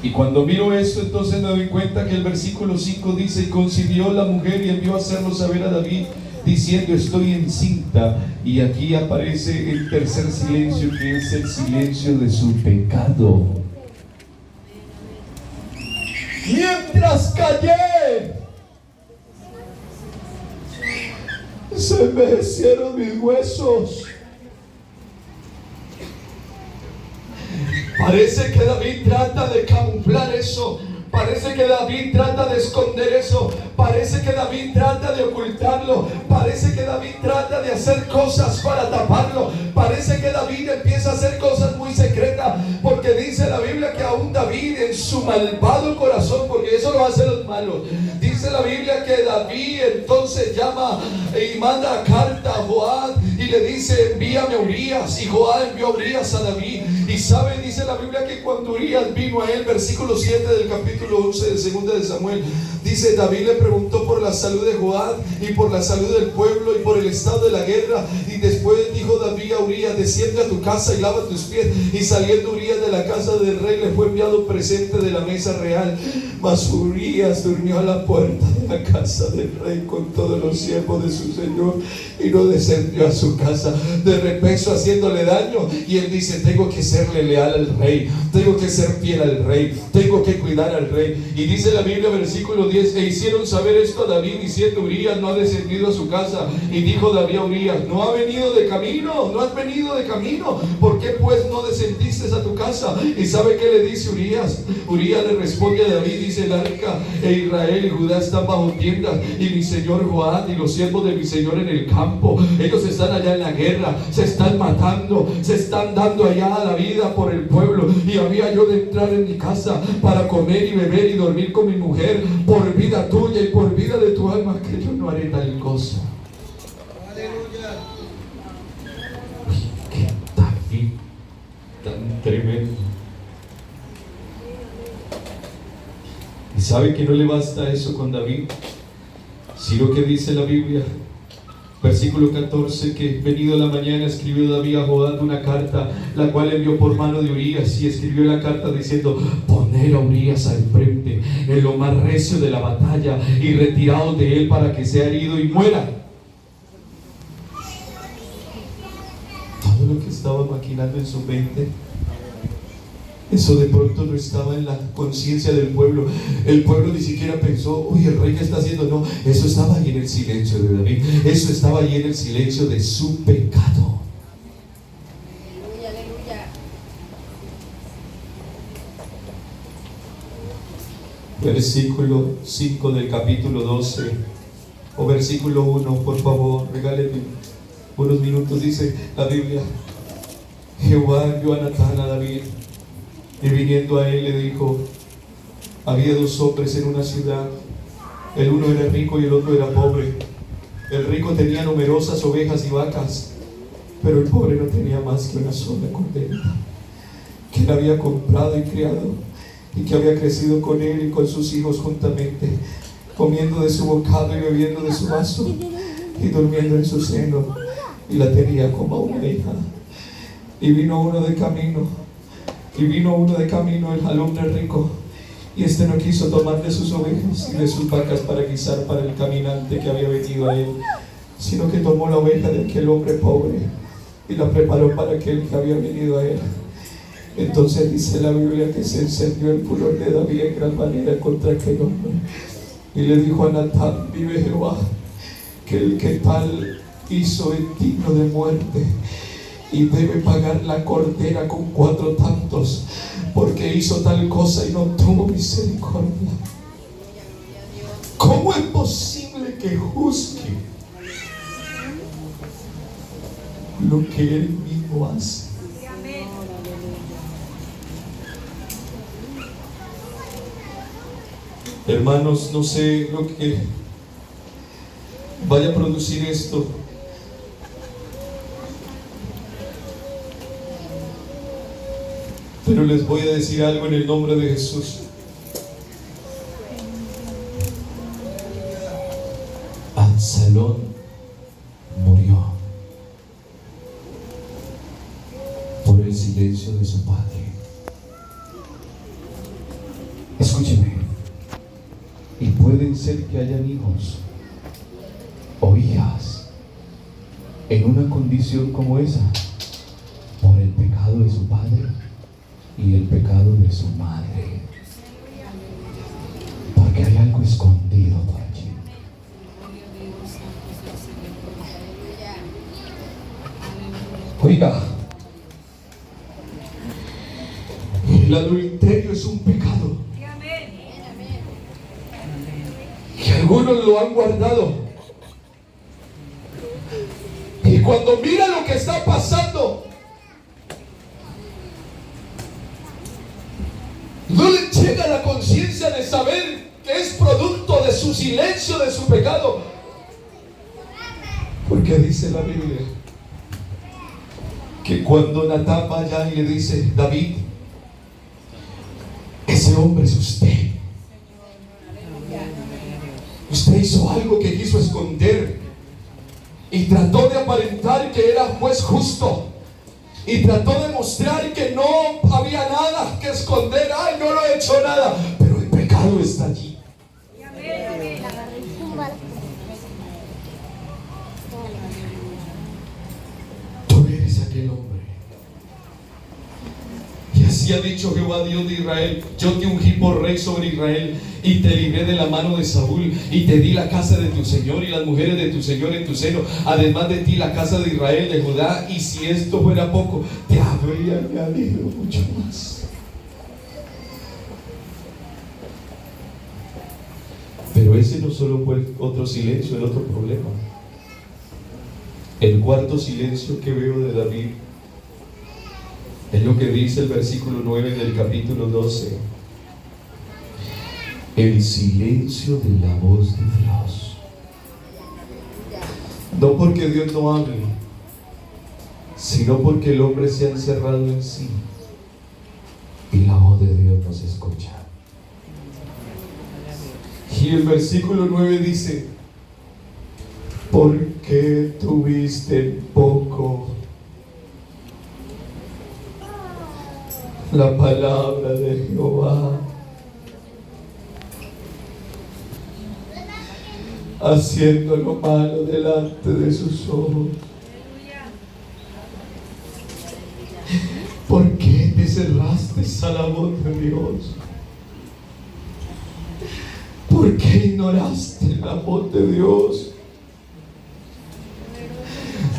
Y cuando miro esto, entonces me doy cuenta que el versículo 5 dice: y concibió la mujer y envió a hacerlo saber a David, diciendo: estoy encinta. Y aquí aparece el tercer silencio, que es el silencio de su pecado. Mientras callé, se envejecieron mis huesos. Parece que David trata de camuflar eso. Parece que David trata de esconder eso. Parece que David trata de ocultarlo. Parece que David trata de hacer cosas para taparlo. Parece que David empieza a hacer cosas muy secretas. Porque dice la Biblia que aún David, en su malvado corazón, porque eso lo hacen los malos, dice la Biblia que David entonces llama y manda carta a Joab y le dice: envíame a Urías. Y Joab envió a Urías a David. Y sabe, dice la Biblia que cuando Urías vino a él, versículo 7 del capítulo 11 de 2 de Samuel, dice: David le preguntó por la salud de Joab y por la salud del pueblo y por el estado de la guerra. Y después dijo David a Urías: desciende a tu casa y lava tus pies. Y saliendo Urías de la casa del rey, le fue enviado presente de la mesa real. Mas Urías durmió a la puerta de la casa del rey con todos los siervos de su señor, y no descendió a su casa de repeso, haciéndole daño. Y él dice: tengo que serle leal al rey, tengo que ser fiel al rey, tengo que cuidar al rey. Y dice la Biblia, versículo 10: e hicieron saber esto a David, diciendo: Urías no ha descendido a su casa. Y dijo David a Urías: no ha venido de camino, no has venido de camino. ¿Por qué pues no descendiste a tu casa? Y ¿sabe qué le dice Urías? Urías le responde a David, dice: el arca e Israel y Judá están bajo tiendas, y mi señor Joab y los siervos de mi señor en el campo. Ellos están allá en la guerra, se están matando, se están dando allá la vida por el pueblo. Y había yo de entrar en mi casa para comer y beber y dormir con mi mujer, por vida tuya y por vida de tu alma, que yo no haré tal cosa. Aleluya. Qué David tan tremendo. Y sabe que no le basta eso con David, sino que dice la Biblia, versículo 14, que venido la mañana escribió David a Joab una carta, la cual envió por mano de Urías, y escribió la carta diciendo: poner a Urías al frente, en lo más recio de la batalla, y retiraos de él para que sea herido y muera. Todo lo que estaba maquinando en su mente, eso de pronto no estaba en la conciencia del pueblo. El pueblo ni siquiera pensó: uy, el rey, ¿qué está haciendo? No, eso estaba ahí en el silencio de David. Eso estaba ahí en el silencio de su pecado. Aleluya, aleluya. Versículo 5 del capítulo 12, o versículo 1, por favor, regálenme unos minutos. Dice la Biblia: Jehová envió a Natán a David, y viniendo a él le dijo: había dos hombres en una ciudad, el uno era rico y el otro era pobre. El rico tenía numerosas ovejas y vacas, pero el pobre no tenía más que una sola cordera, que él había comprado y criado, y que había crecido con él y con sus hijos juntamente, comiendo de su bocado y bebiendo de su vaso, y durmiendo en su seno, y la tenía como a una hija. Y vino uno de camino, el alumno rico, y este no quiso tomar de sus ovejas y de sus vacas para guisar para el caminante que había venido a él, sino que tomó la oveja de aquel hombre pobre y la preparó para aquel que había venido a él. Entonces dice la Biblia que se encendió el furor de David en gran manera contra aquel hombre, y le dijo a Natán: vive Jehová, que el que tal hizo es digno de muerte, y debe pagar la cordera con 4 tantos, porque hizo tal cosa y no tuvo misericordia. ¿Cómo es posible que juzgue lo que él mismo hace? Hermanos, no sé lo que vaya a producir esto, pero les voy a decir algo en el nombre de Jesús. Absalón murió por el silencio de su padre. Escúcheme. Y pueden ser que hayan hijos o hijas en una condición como esa por el pecado de su padre y el pecado de su madre. Porque hay algo escondido por allí. Oiga, el adulterio es un pecado que algunos lo han guardado. Y cuando mira lo que está pasando, no le llega la conciencia de saber que es producto de su silencio, de su pecado. Porque dice la Biblia que cuando Natán va allá y le dice: David, ese hombre es usted. Usted hizo algo que quiso esconder y trató de aparentar que era juez justo y trató de mostrar que no había nada que esconder. Ay, no lo he hecho nada, pero el pecado está allí. Tú eres aquel hombre. Y así ha dicho Jehová Dios de Israel: yo te ungí por rey sobre Israel y te libré de la mano de Saúl y te di la casa de tu señor y las mujeres de tu señor en tu seno, además de ti la casa de Israel, de Judá, y si esto fuera poco, te habría añadido mucho más. Pero ese no solo fue otro silencio, el otro problema. El cuarto silencio que veo de David es lo que dice el versículo 9 del capítulo 12. El silencio de la voz de Dios. No porque Dios no hable, sino porque el hombre se ha encerrado en sí y la voz de Dios no se escucha. Y el versículo 9 dice: ¿por qué tuviste poco la palabra de Jehová, haciendo lo malo delante de sus ojos? ¿Por qué te cerraste a la voz de Dios? ¿Por qué ignoraste la voz de Dios?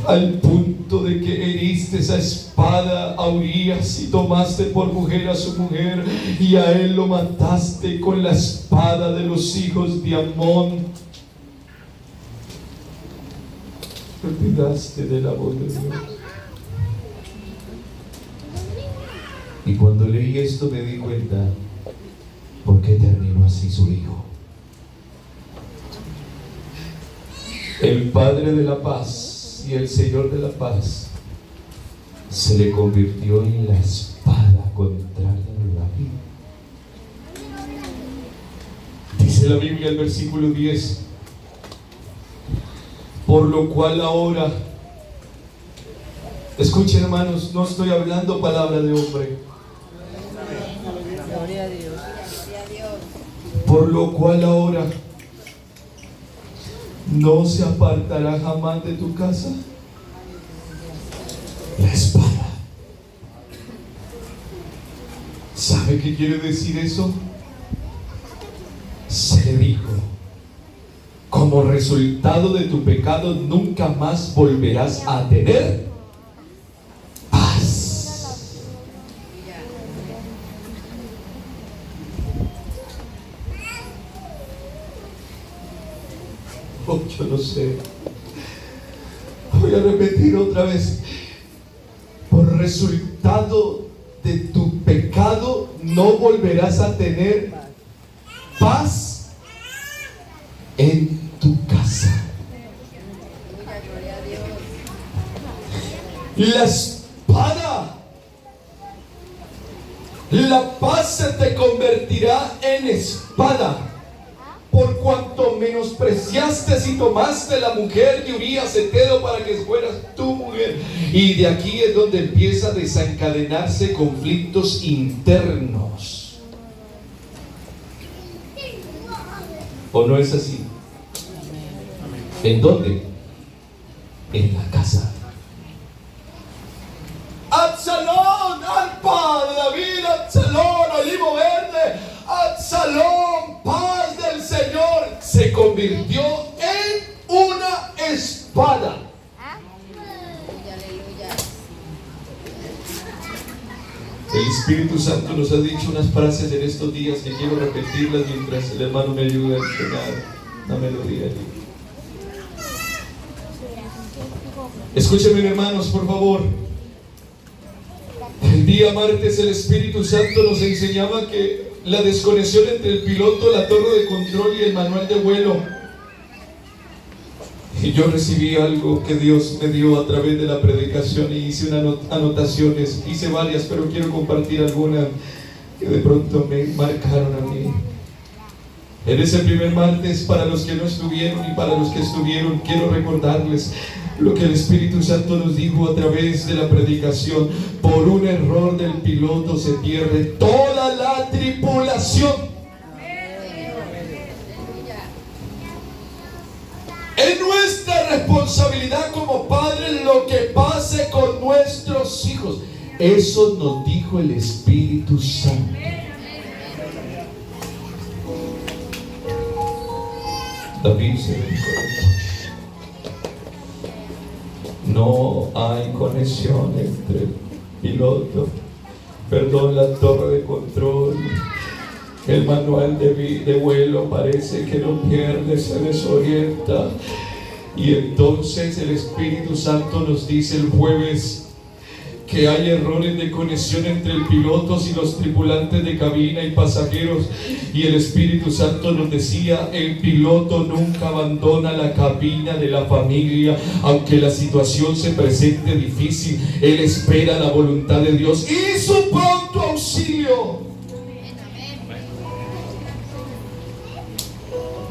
Al punto de que heriste esa espada a Urías y tomaste por mujer a su mujer, y a él lo mataste con la espada de los hijos de Amón. Te olvidaste de la voz de Dios. Y cuando leí esto me di cuenta por qué terminó así su hijo. El Padre de la paz y el Señor de la paz se le convirtió en la espada contraria de David. Dice la Biblia, el versículo 10: por lo cual ahora, escuchen hermanos, no estoy hablando palabra de hombre. Gloria a Dios. Por lo cual ahora no se apartará jamás de tu casa la espada. ¿Sabe qué quiere decir eso? Se le dijo: como resultado de tu pecado nunca más volverás a tener paz. Oh, yo no sé. Voy a repetir otra vez. Por resultado de tu pecado no volverás a tener paz en tu casa. La espada, la paz se te convertirá en espada, por cuanto menospreciaste y tomaste la mujer de Urías heteo para que fueras tu mujer. Y de aquí es donde empieza a desencadenarse conflictos internos. ¿O no es así? ¿En dónde? En la casa. Absalón, arpa de David, Absalón, olivo verde, Absalón, paz del Señor, se convirtió en una espada. Aleluya. El Espíritu Santo nos ha dicho unas frases en estos días que quiero repetirlas mientras el hermano me ayuda a enseñar la melodía. Escúchenme, hermanos, por favor. El día martes el Espíritu Santo nos enseñaba que la desconexión entre el piloto, la torre de control y el manual de vuelo. Y yo recibí algo que Dios me dio a través de la predicación y hice unas anotaciones, hice varias, pero quiero compartir algunas que de pronto me marcaron a mí. En ese primer martes, para los que no estuvieron y para los que estuvieron, quiero recordarles lo que el Espíritu Santo nos dijo a través de la predicación. Por un error del piloto se pierde toda la tripulación. Es nuestra responsabilidad como padres lo que pase con nuestros hijos. Eso nos dijo el Espíritu Santo. David se dijo: no hay conexión entre el piloto, la torre de control, el manual de vuelo. Parece que lo pierde, se desorienta. Y entonces el Espíritu Santo nos dice el jueves que hay errores de conexión entre el piloto y los tripulantes de cabina y pasajeros. Y el Espíritu Santo nos decía: el piloto nunca abandona la cabina de la familia, aunque la situación se presente difícil. Él espera la voluntad de Dios y su pronto auxilio.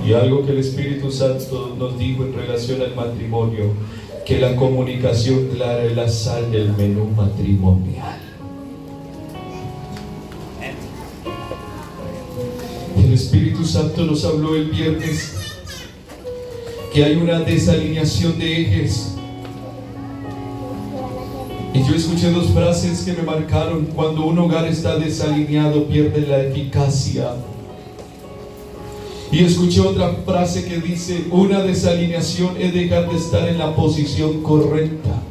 Y algo que el Espíritu Santo nos dijo en relación al matrimonio, que la comunicación clara es la sal del menú matrimonial. El Espíritu Santo nos habló el viernes que hay una desalineación de ejes. Y yo escuché dos frases que me marcaron. Cuando un hogar está desalineado, pierde la eficacia. Y escuché otra frase que dice: una desalineación es dejar de estar en la posición correcta.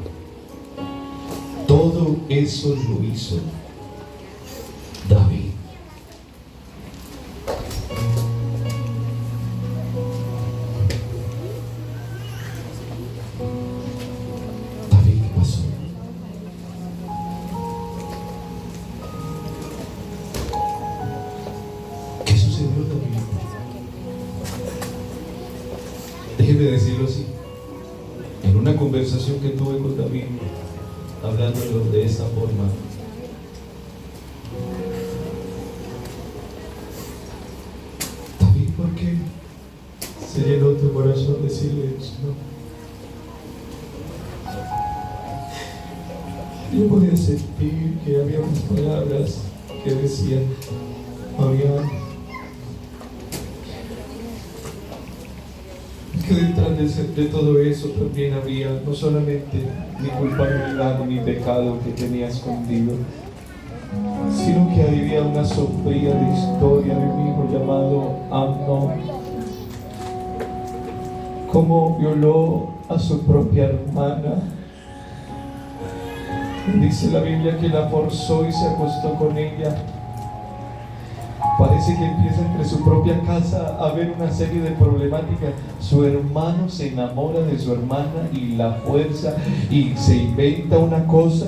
Todo eso lo hizo David. David, ¿qué pasó? ¿Qué sucedió, David? Déjeme decirlo así. En una conversación que tuve con David, hablándolo de esta forma, David, ¿por qué se llenó tu corazón de silencio? Yo podía sentir que había unas palabras que decían: Fabián, que detrás de todo eso también había no solamente mi culpabilidad y mi pecado que tenía escondido, sino que había una sombría de historia de mi hijo llamado Amnón, cómo violó a su propia hermana. Dice la Biblia que la forzó y se acostó con ella. Parece que empieza entre su propia casa a haber una serie de problemáticas. Su hermano se enamora de su hermana y la fuerza y se inventa una cosa.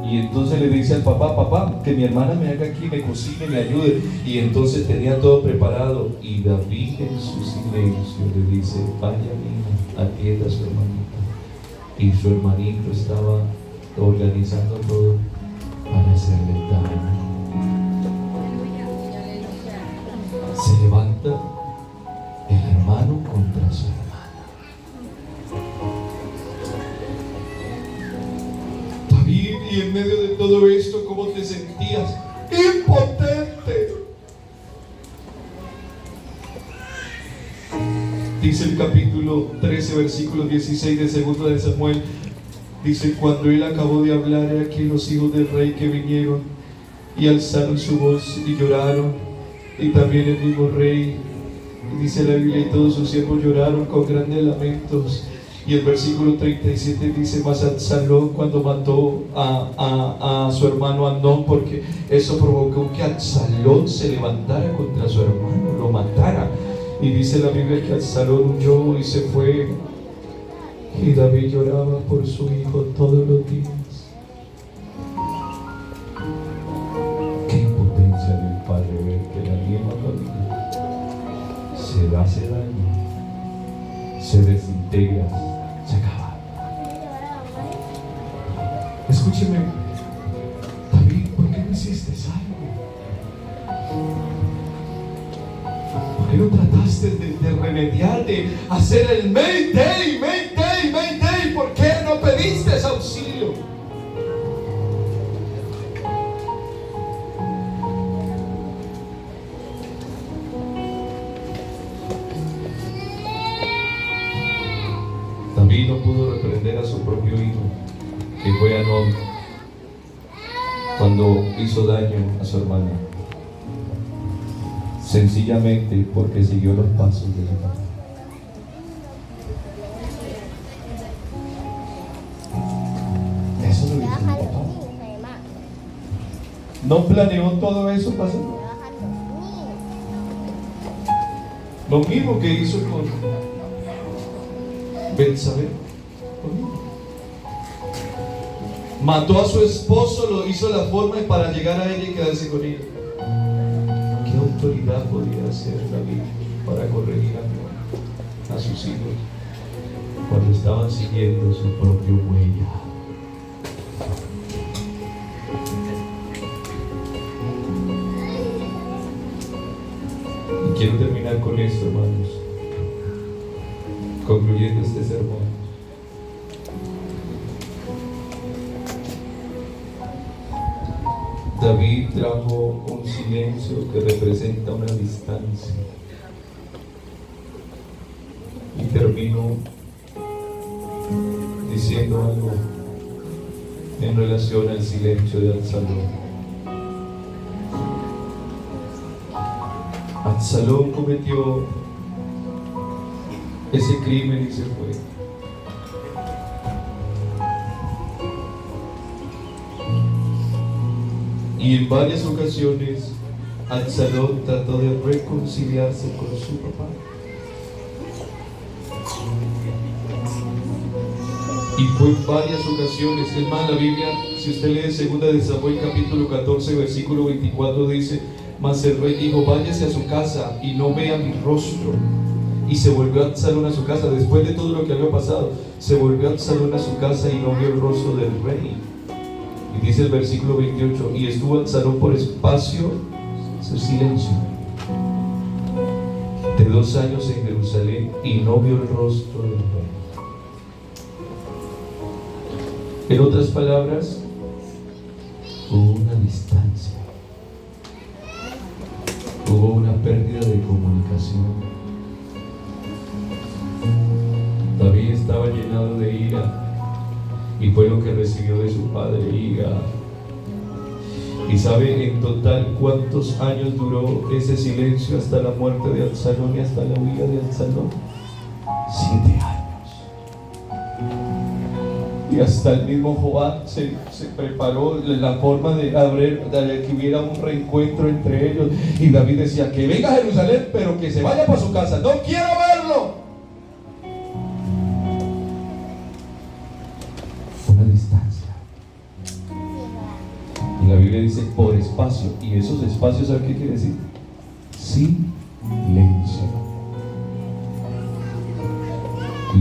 Y entonces le dice al papá: papá, que mi hermana me haga aquí, me cocine, me ayude. Y entonces tenía todo preparado. Y David en su silencio le dice: vaya niña, atienda a su hermanita. Y su hermanito estaba organizando todo para hacerle daño. Se levanta el hermano contra su hermana. David, y en medio de todo esto, ¿cómo te sentías? Impotente. Dice el capítulo 13, versículo 16 de segundo de Samuel. Dice: cuando él acabó de hablar, he aquí los hijos del rey que vinieron y alzaron su voz y lloraron, y también el mismo rey. Y dice la Biblia: y todos sus siervos lloraron con grandes lamentos. Y el versículo 37 dice: mas Absalón, cuando mató a su hermano Amnón, porque eso provocó que Absalón se levantara contra su hermano, lo matara. Y dice la Biblia que Absalón huyó y se fue. Y David lloraba por su hijo todos los días. Qué impotencia del padre ver que la misma familia se hace daño, se desintegra, se acaba. Escúcheme, David, ¿por qué no hiciste algo? ¿Por qué no trataste de remediar, de hacer el Mayday? ¿Por qué no pediste auxilio? David no pudo reprender a su propio hijo, que fue Amnón, cuando hizo daño a su hermana, sencillamente porque siguió los pasos de su padre. Eso lo dice mi papá. ¿No planeó todo eso pasar? Lo mismo que hizo con Betsabé. Mató a su esposo, lo hizo la forma para llegar a ella y quedarse con ella. ¿Qué autoridad podía hacer David para corregir a sus hijos cuando estaban siguiendo su propio huella? Y quiero terminar con esto, hermanos, concluyendo este sermón. David trajo un silencio que representa una distancia. Y termino diciendo algo en relación al silencio de Absalón. Absalón cometió ese crimen y se fue. Y en varias ocasiones Absalón trató de reconciliarse con su papá. Y fue en varias ocasiones. Es más, la Biblia, si usted lee 2 de Samuel capítulo 14 versículo 24, dice: mas el rey dijo: váyase a su casa y no vea mi rostro. Y se volvió Absalón a su casa. Después de todo lo que había pasado, se volvió Absalón a su casa y no vio el rostro del rey. Y dice el versículo 28: y estuvo Absalón por espacio, su silencio, de 2 años en Jerusalén, y no vio el rostro del rey. En otras palabras, hubo una distancia, hubo una pérdida de comunicación. David estaba llenado de ira, y fue lo que recibió de su padre, ira. Y sabe en total cuántos años duró ese silencio hasta la muerte de Absalón y hasta la huida de Absalón. 7 años. Y hasta el mismo Joab se preparó la forma de que hubiera un reencuentro entre ellos. Y David decía: que venga a Jerusalén, pero que se vaya para su casa, no quiero verlo. Una distancia. Y la Biblia dice por espacio. Y esos espacios, ¿sabe qué quiere decir? Silencio.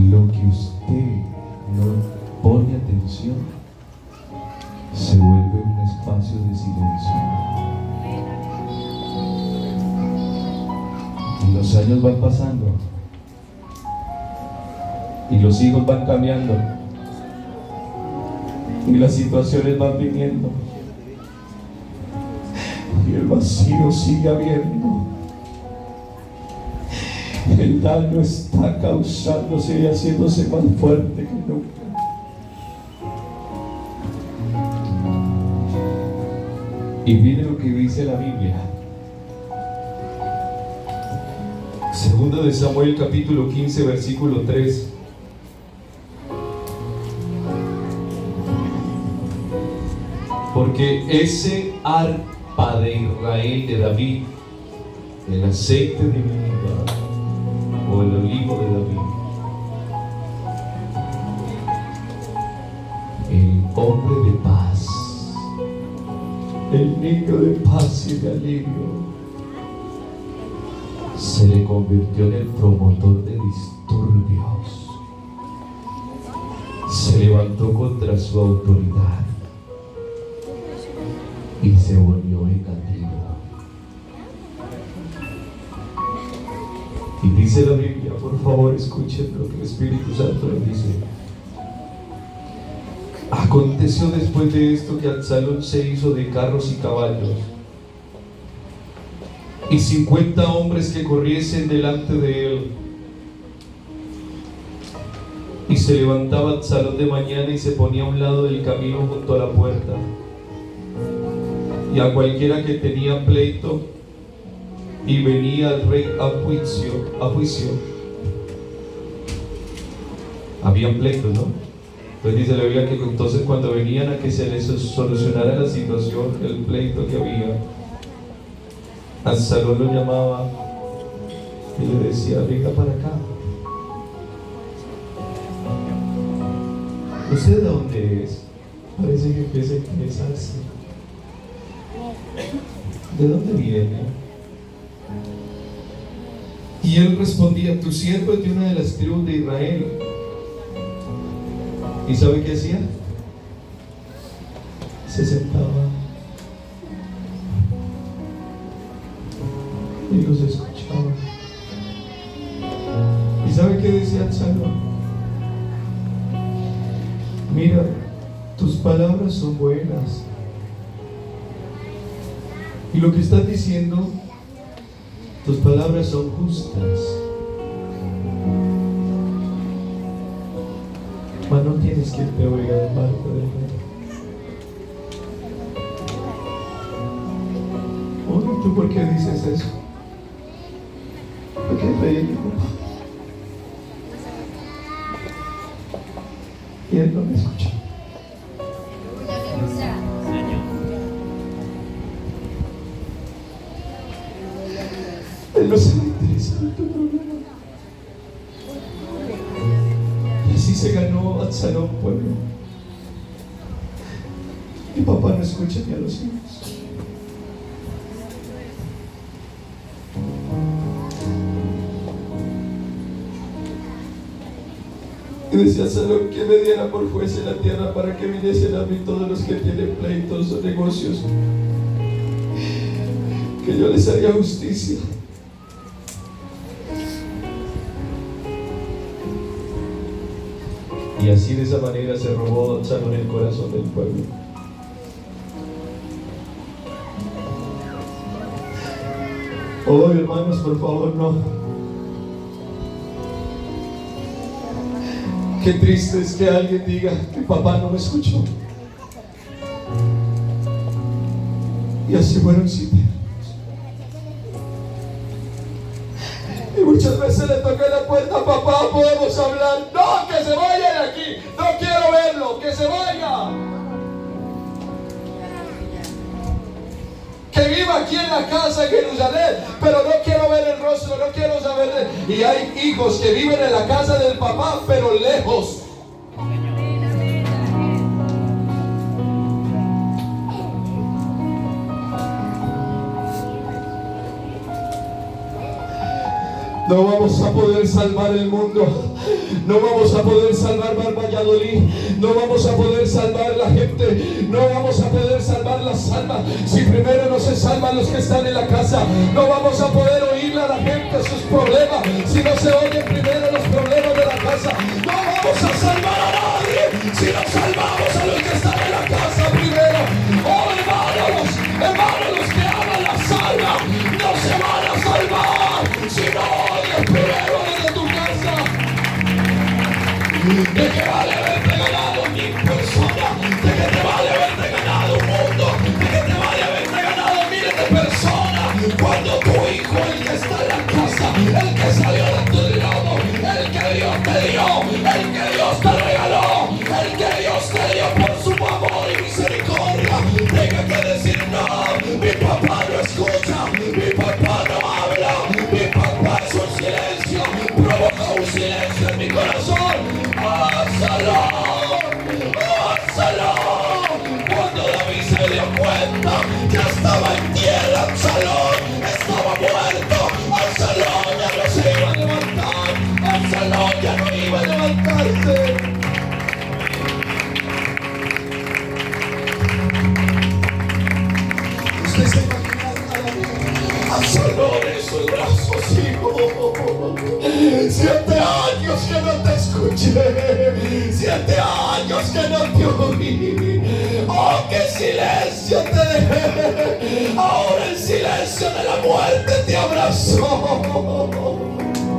Lo que usted no pone atención se vuelve un espacio de silencio. Y los años van pasando, y los hijos van cambiando, y las situaciones van viniendo, y el vacío sigue habiendo. El daño está causándose y haciéndose más fuerte que nunca. Y mire lo que dice la Biblia. Segunda de Samuel capítulo 15 versículo 3. Porque ese arpa de Israel, de David, el aceite de vida o el olivo de David, el hombre de paz, el niño de paz y de alivio, se le convirtió en el promotor de disturbios. Se levantó contra su autoridad y se volvió vengativo. Y dice la Biblia, por favor escuchen lo que el Espíritu Santo nos dice. Aconteció después de esto que Absalón se hizo de carros y caballos, y 50 hombres que corriesen delante de él. Y se levantaba Absalón de mañana y se ponía a un lado del camino junto a la puerta. Y a cualquiera que tenía pleito y venía al rey a juicio. Habían pleitos, ¿no? Entonces dice la Biblia que entonces cuando venían a que se les solucionara la situación, el pleito que había, Absalón lo llamaba y le decía, venga para acá. ¿Usted de dónde es? Parece que empieza a interesarse. ¿De dónde viene? Y él respondía, tu siervo es de una de las tribus de Israel. ¿Y sabe qué hacía? Se sentaba y los escuchaba. ¿Y sabe qué decía Absalón? Mira, tus palabras son buenas. Y lo que estás diciendo, tus palabras son justas. Mas no tienes que te oiga el marco del rey. Oye, ¿tú por qué dices eso? Porque el rey es mi papá. Y él no me escucha. Él no se va a interesar en tu problema. Y así se ganó Absalón, pueblo. Mi papá no escucha ni a los hijos. Y decía Absalón que me diera por juez en la tierra para que viniesen a mí todos los que tienen pleitos o negocios, que yo les haría justicia. Y así de esa manera se robó Absalón el corazón del pueblo. Oh, hermanos, por favor, no. Qué triste es que alguien diga que papá no me escuchó. Y así fueron 7 años. Y muchas veces le toqué la puerta, papá, podemos hablar. No, que se vaya de aquí. No quiero verlo, que se vaya. Que viva aquí en la casa de Jerusalén, pero no quiero ver el rostro, no quiero saber de... Y hay hijos que viven en la casa del papá, pero lejos. No vamos a poder salvar el mundo. No vamos a poder salvar Valladolid. No vamos a poder salvar la gente. No vamos a poder salvar las almas si primero no se salvan los que están en la casa. No vamos a poder oírle a la gente sus problemas si no se oyen primero los problemas de la casa. No vamos a salvar a nadie si no salvamos a los que están en la casa primero. Oh, hermanos, los que aman las almas no se van a salvar si no oyen primero se imaginan a Salón en sus brazos, hijo. 7 años que no te escuché, 7 años que no te oí. Oh, qué silencio te dejé. Ahora el silencio de la muerte te abrazó.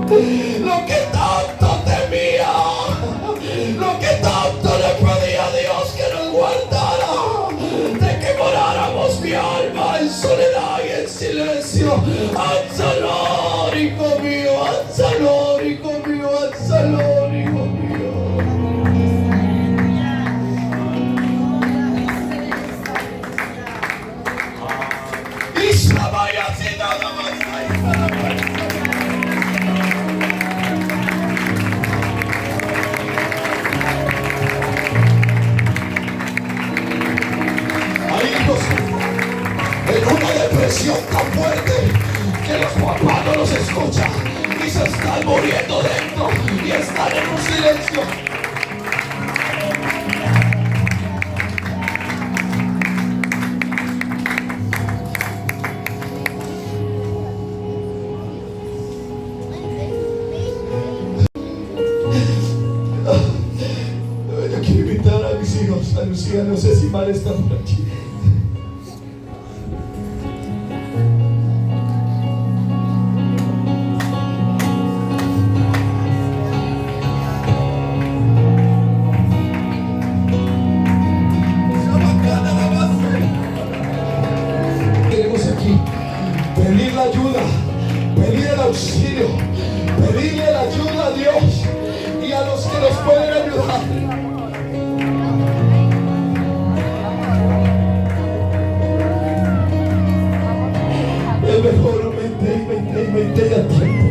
Lo que tanto temía, lo que tanto le pedía a Dios que nos guardara, de que moráramos mi alma en soledad y en silencio. Absalón, hijo mío, Absalón, hijo mío, Absalón, hijo mío. Y Shamaya se nada más ahí para en una depresión tan fuerte que los papás no los escuchan y se están muriendo dentro y están en un silencio. Yo quiero invitar a mis hijos, a Lucía, no sé si Mar está por aquí. Pedir la ayuda, pedir el auxilio, pedirle la ayuda a Dios y a los que nos pueden ayudar. Es mejor mente y a tiempo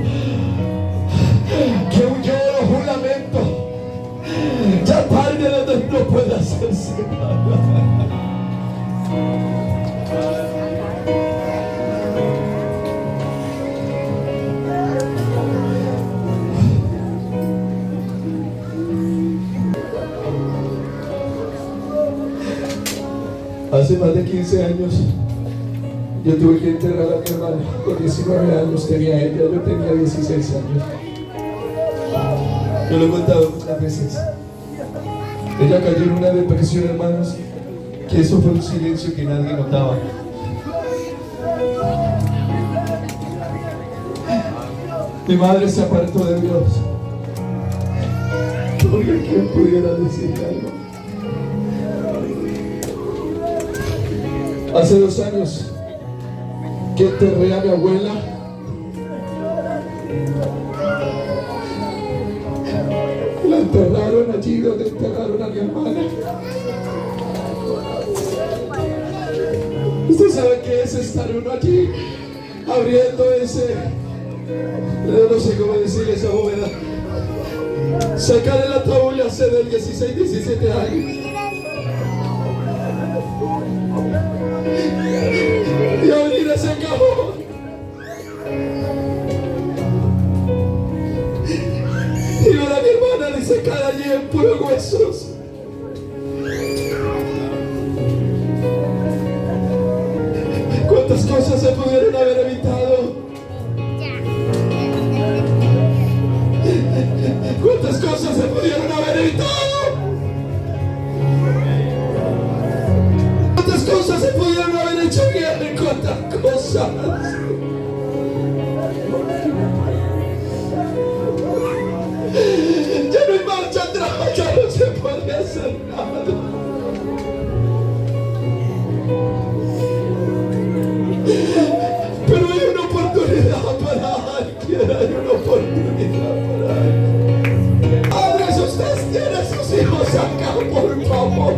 que un lloro, un lamento, ya tarde donde no puede hacerse nada. Hace más de 15 años yo tuve que enterrar a mi hermana. Con 19 años tenía ella, yo tenía 16 años. Yo lo he contado muchas veces. Ella cayó en una depresión, hermanos, que eso fue un silencio que nadie notaba. Mi madre se apartó de Dios. No había quien pudiera decirle algo. Hace 2 años que enterré a mi abuela. La enterraron allí donde enterraron a mi hermana. ¿Usted sabe qué es estar uno allí abriendo ese, no sé cómo decir, esa bóveda? Sacar el ataúd hace de 16, 17 años. Y abrir ese cajón y ver a mi hermana disecada allí en puros huesos. ¿Cuántas cosas se pudieron haber evitado? ¿Cuántas cosas se pudieron haber evitado? ¿Cuántas cosas se pudieron haber hecho bien? ¿Cuántas cosas? Ya no hay marcha atrás, ya no se puede hacer nada. Pero hay una oportunidad para alguien, hay una oportunidad para alguien. Padres, ustedes tienen sus hijos acá, por favor.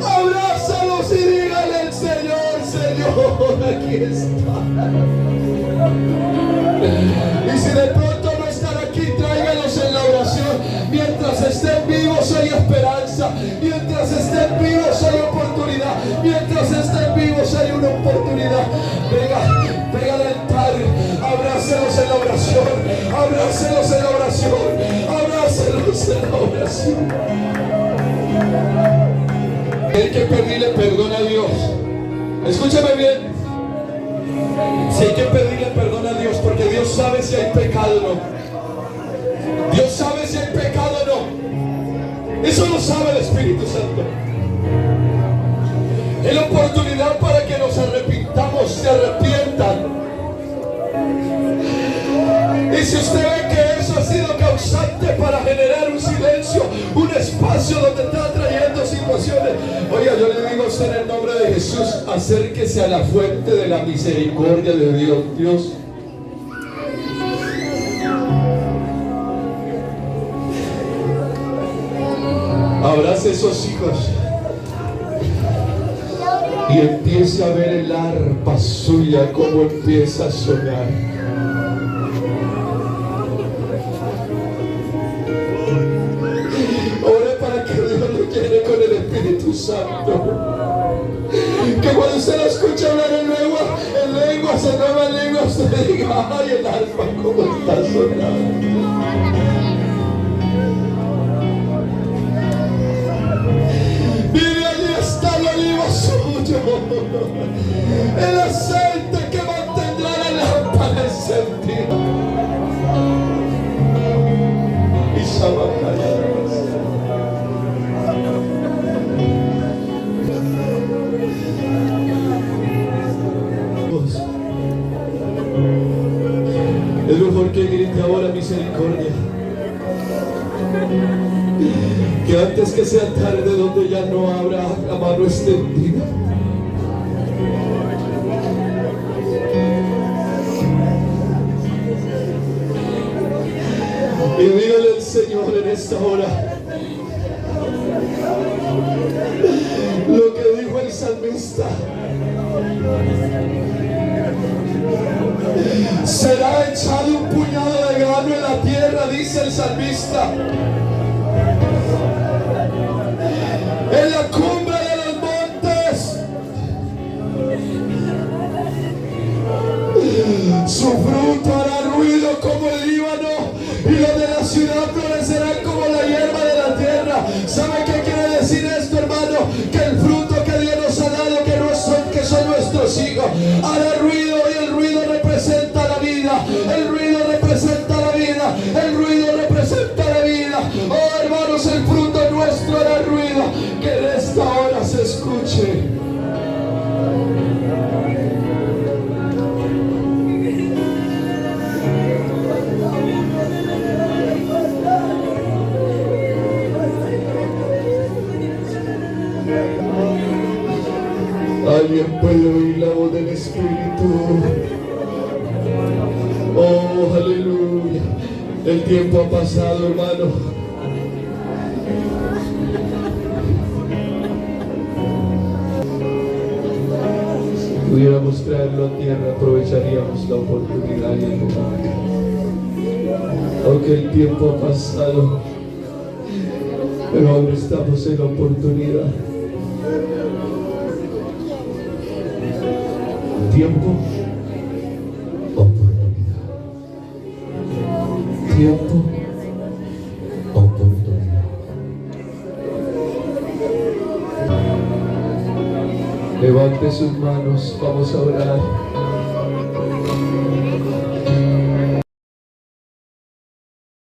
Abrázalos y díganle al Señor, Señor, aquí está. Y si de pronto no están aquí, tráiganlos en la oración. Mientras estén vivos hay esperanza. Mientras estén vivos hay oportunidad. Mientras estén vivos hay una oportunidad. Venga al altar. Abrácelos en la oración. Abrácelos en la oración. Abrácelos en la oración. El que pedirle perdón a Dios Escúchame bien. Si hay que pedirle perdón a Dios, porque Dios sabe si hay pecado o no. Dios sabe si hay pecado o no. Eso lo sabe el Espíritu Santo. Es la oportunidad para que nos arrepintamos, se arrepientan. Y si usted ve que eso ha sido causante para generar un silencio, un espacio donde está trayendo situaciones, oiga, yo le digo a usted en el nombre de Jesús, acérquese a la fuente de la misericordia de Dios. Dios, abrace esos hijos y empiece a ver el arpa suya como empieza a sonar. Ore para que Dios lo llene con el Espíritu Santo. Que cuando usted lo escuche hablar en lenguas, en nuevas lenguas, usted diga, ay, el arpa como está sonando. Mire, allí está el olivo suyo, el aceite que mantendrá la lámpara encendida. Y Shabbat. Es mejor que grite ahora misericordia, que antes que sea tarde donde ya no habrá la mano extendida. Y dígale al Señor en esta hora lo que dijo el salmista: será echado un puñado de grano en la tierra, dice el salmista. En la cumbre de los montes su fruto hará ruido como el Líbano, y los de la ciudad florecerán como la hierba de la tierra. ¿Sabe qué quiere decir esto, hermano? Que el fruto que Dios nos ha dado, que son nuestros hijos, hará ruido, y el ruido representa la vida. El ruido representa la vida. El ruido representa la vida. Oh, hermanos, el fruto nuestro hará ruido. Que en esta hora se escuche. Alguien puede oír la voz del Espíritu. Oh, aleluya. El tiempo ha pasado, hermano. Si pudiéramos traerlo a tierra, aprovecharíamos la oportunidad y el momento. Aunque el tiempo ha pasado, pero aún estamos en la oportunidad. Tiempo, oportunidad. Tiempo, oportunidad. Levante sus manos, vamos a orar.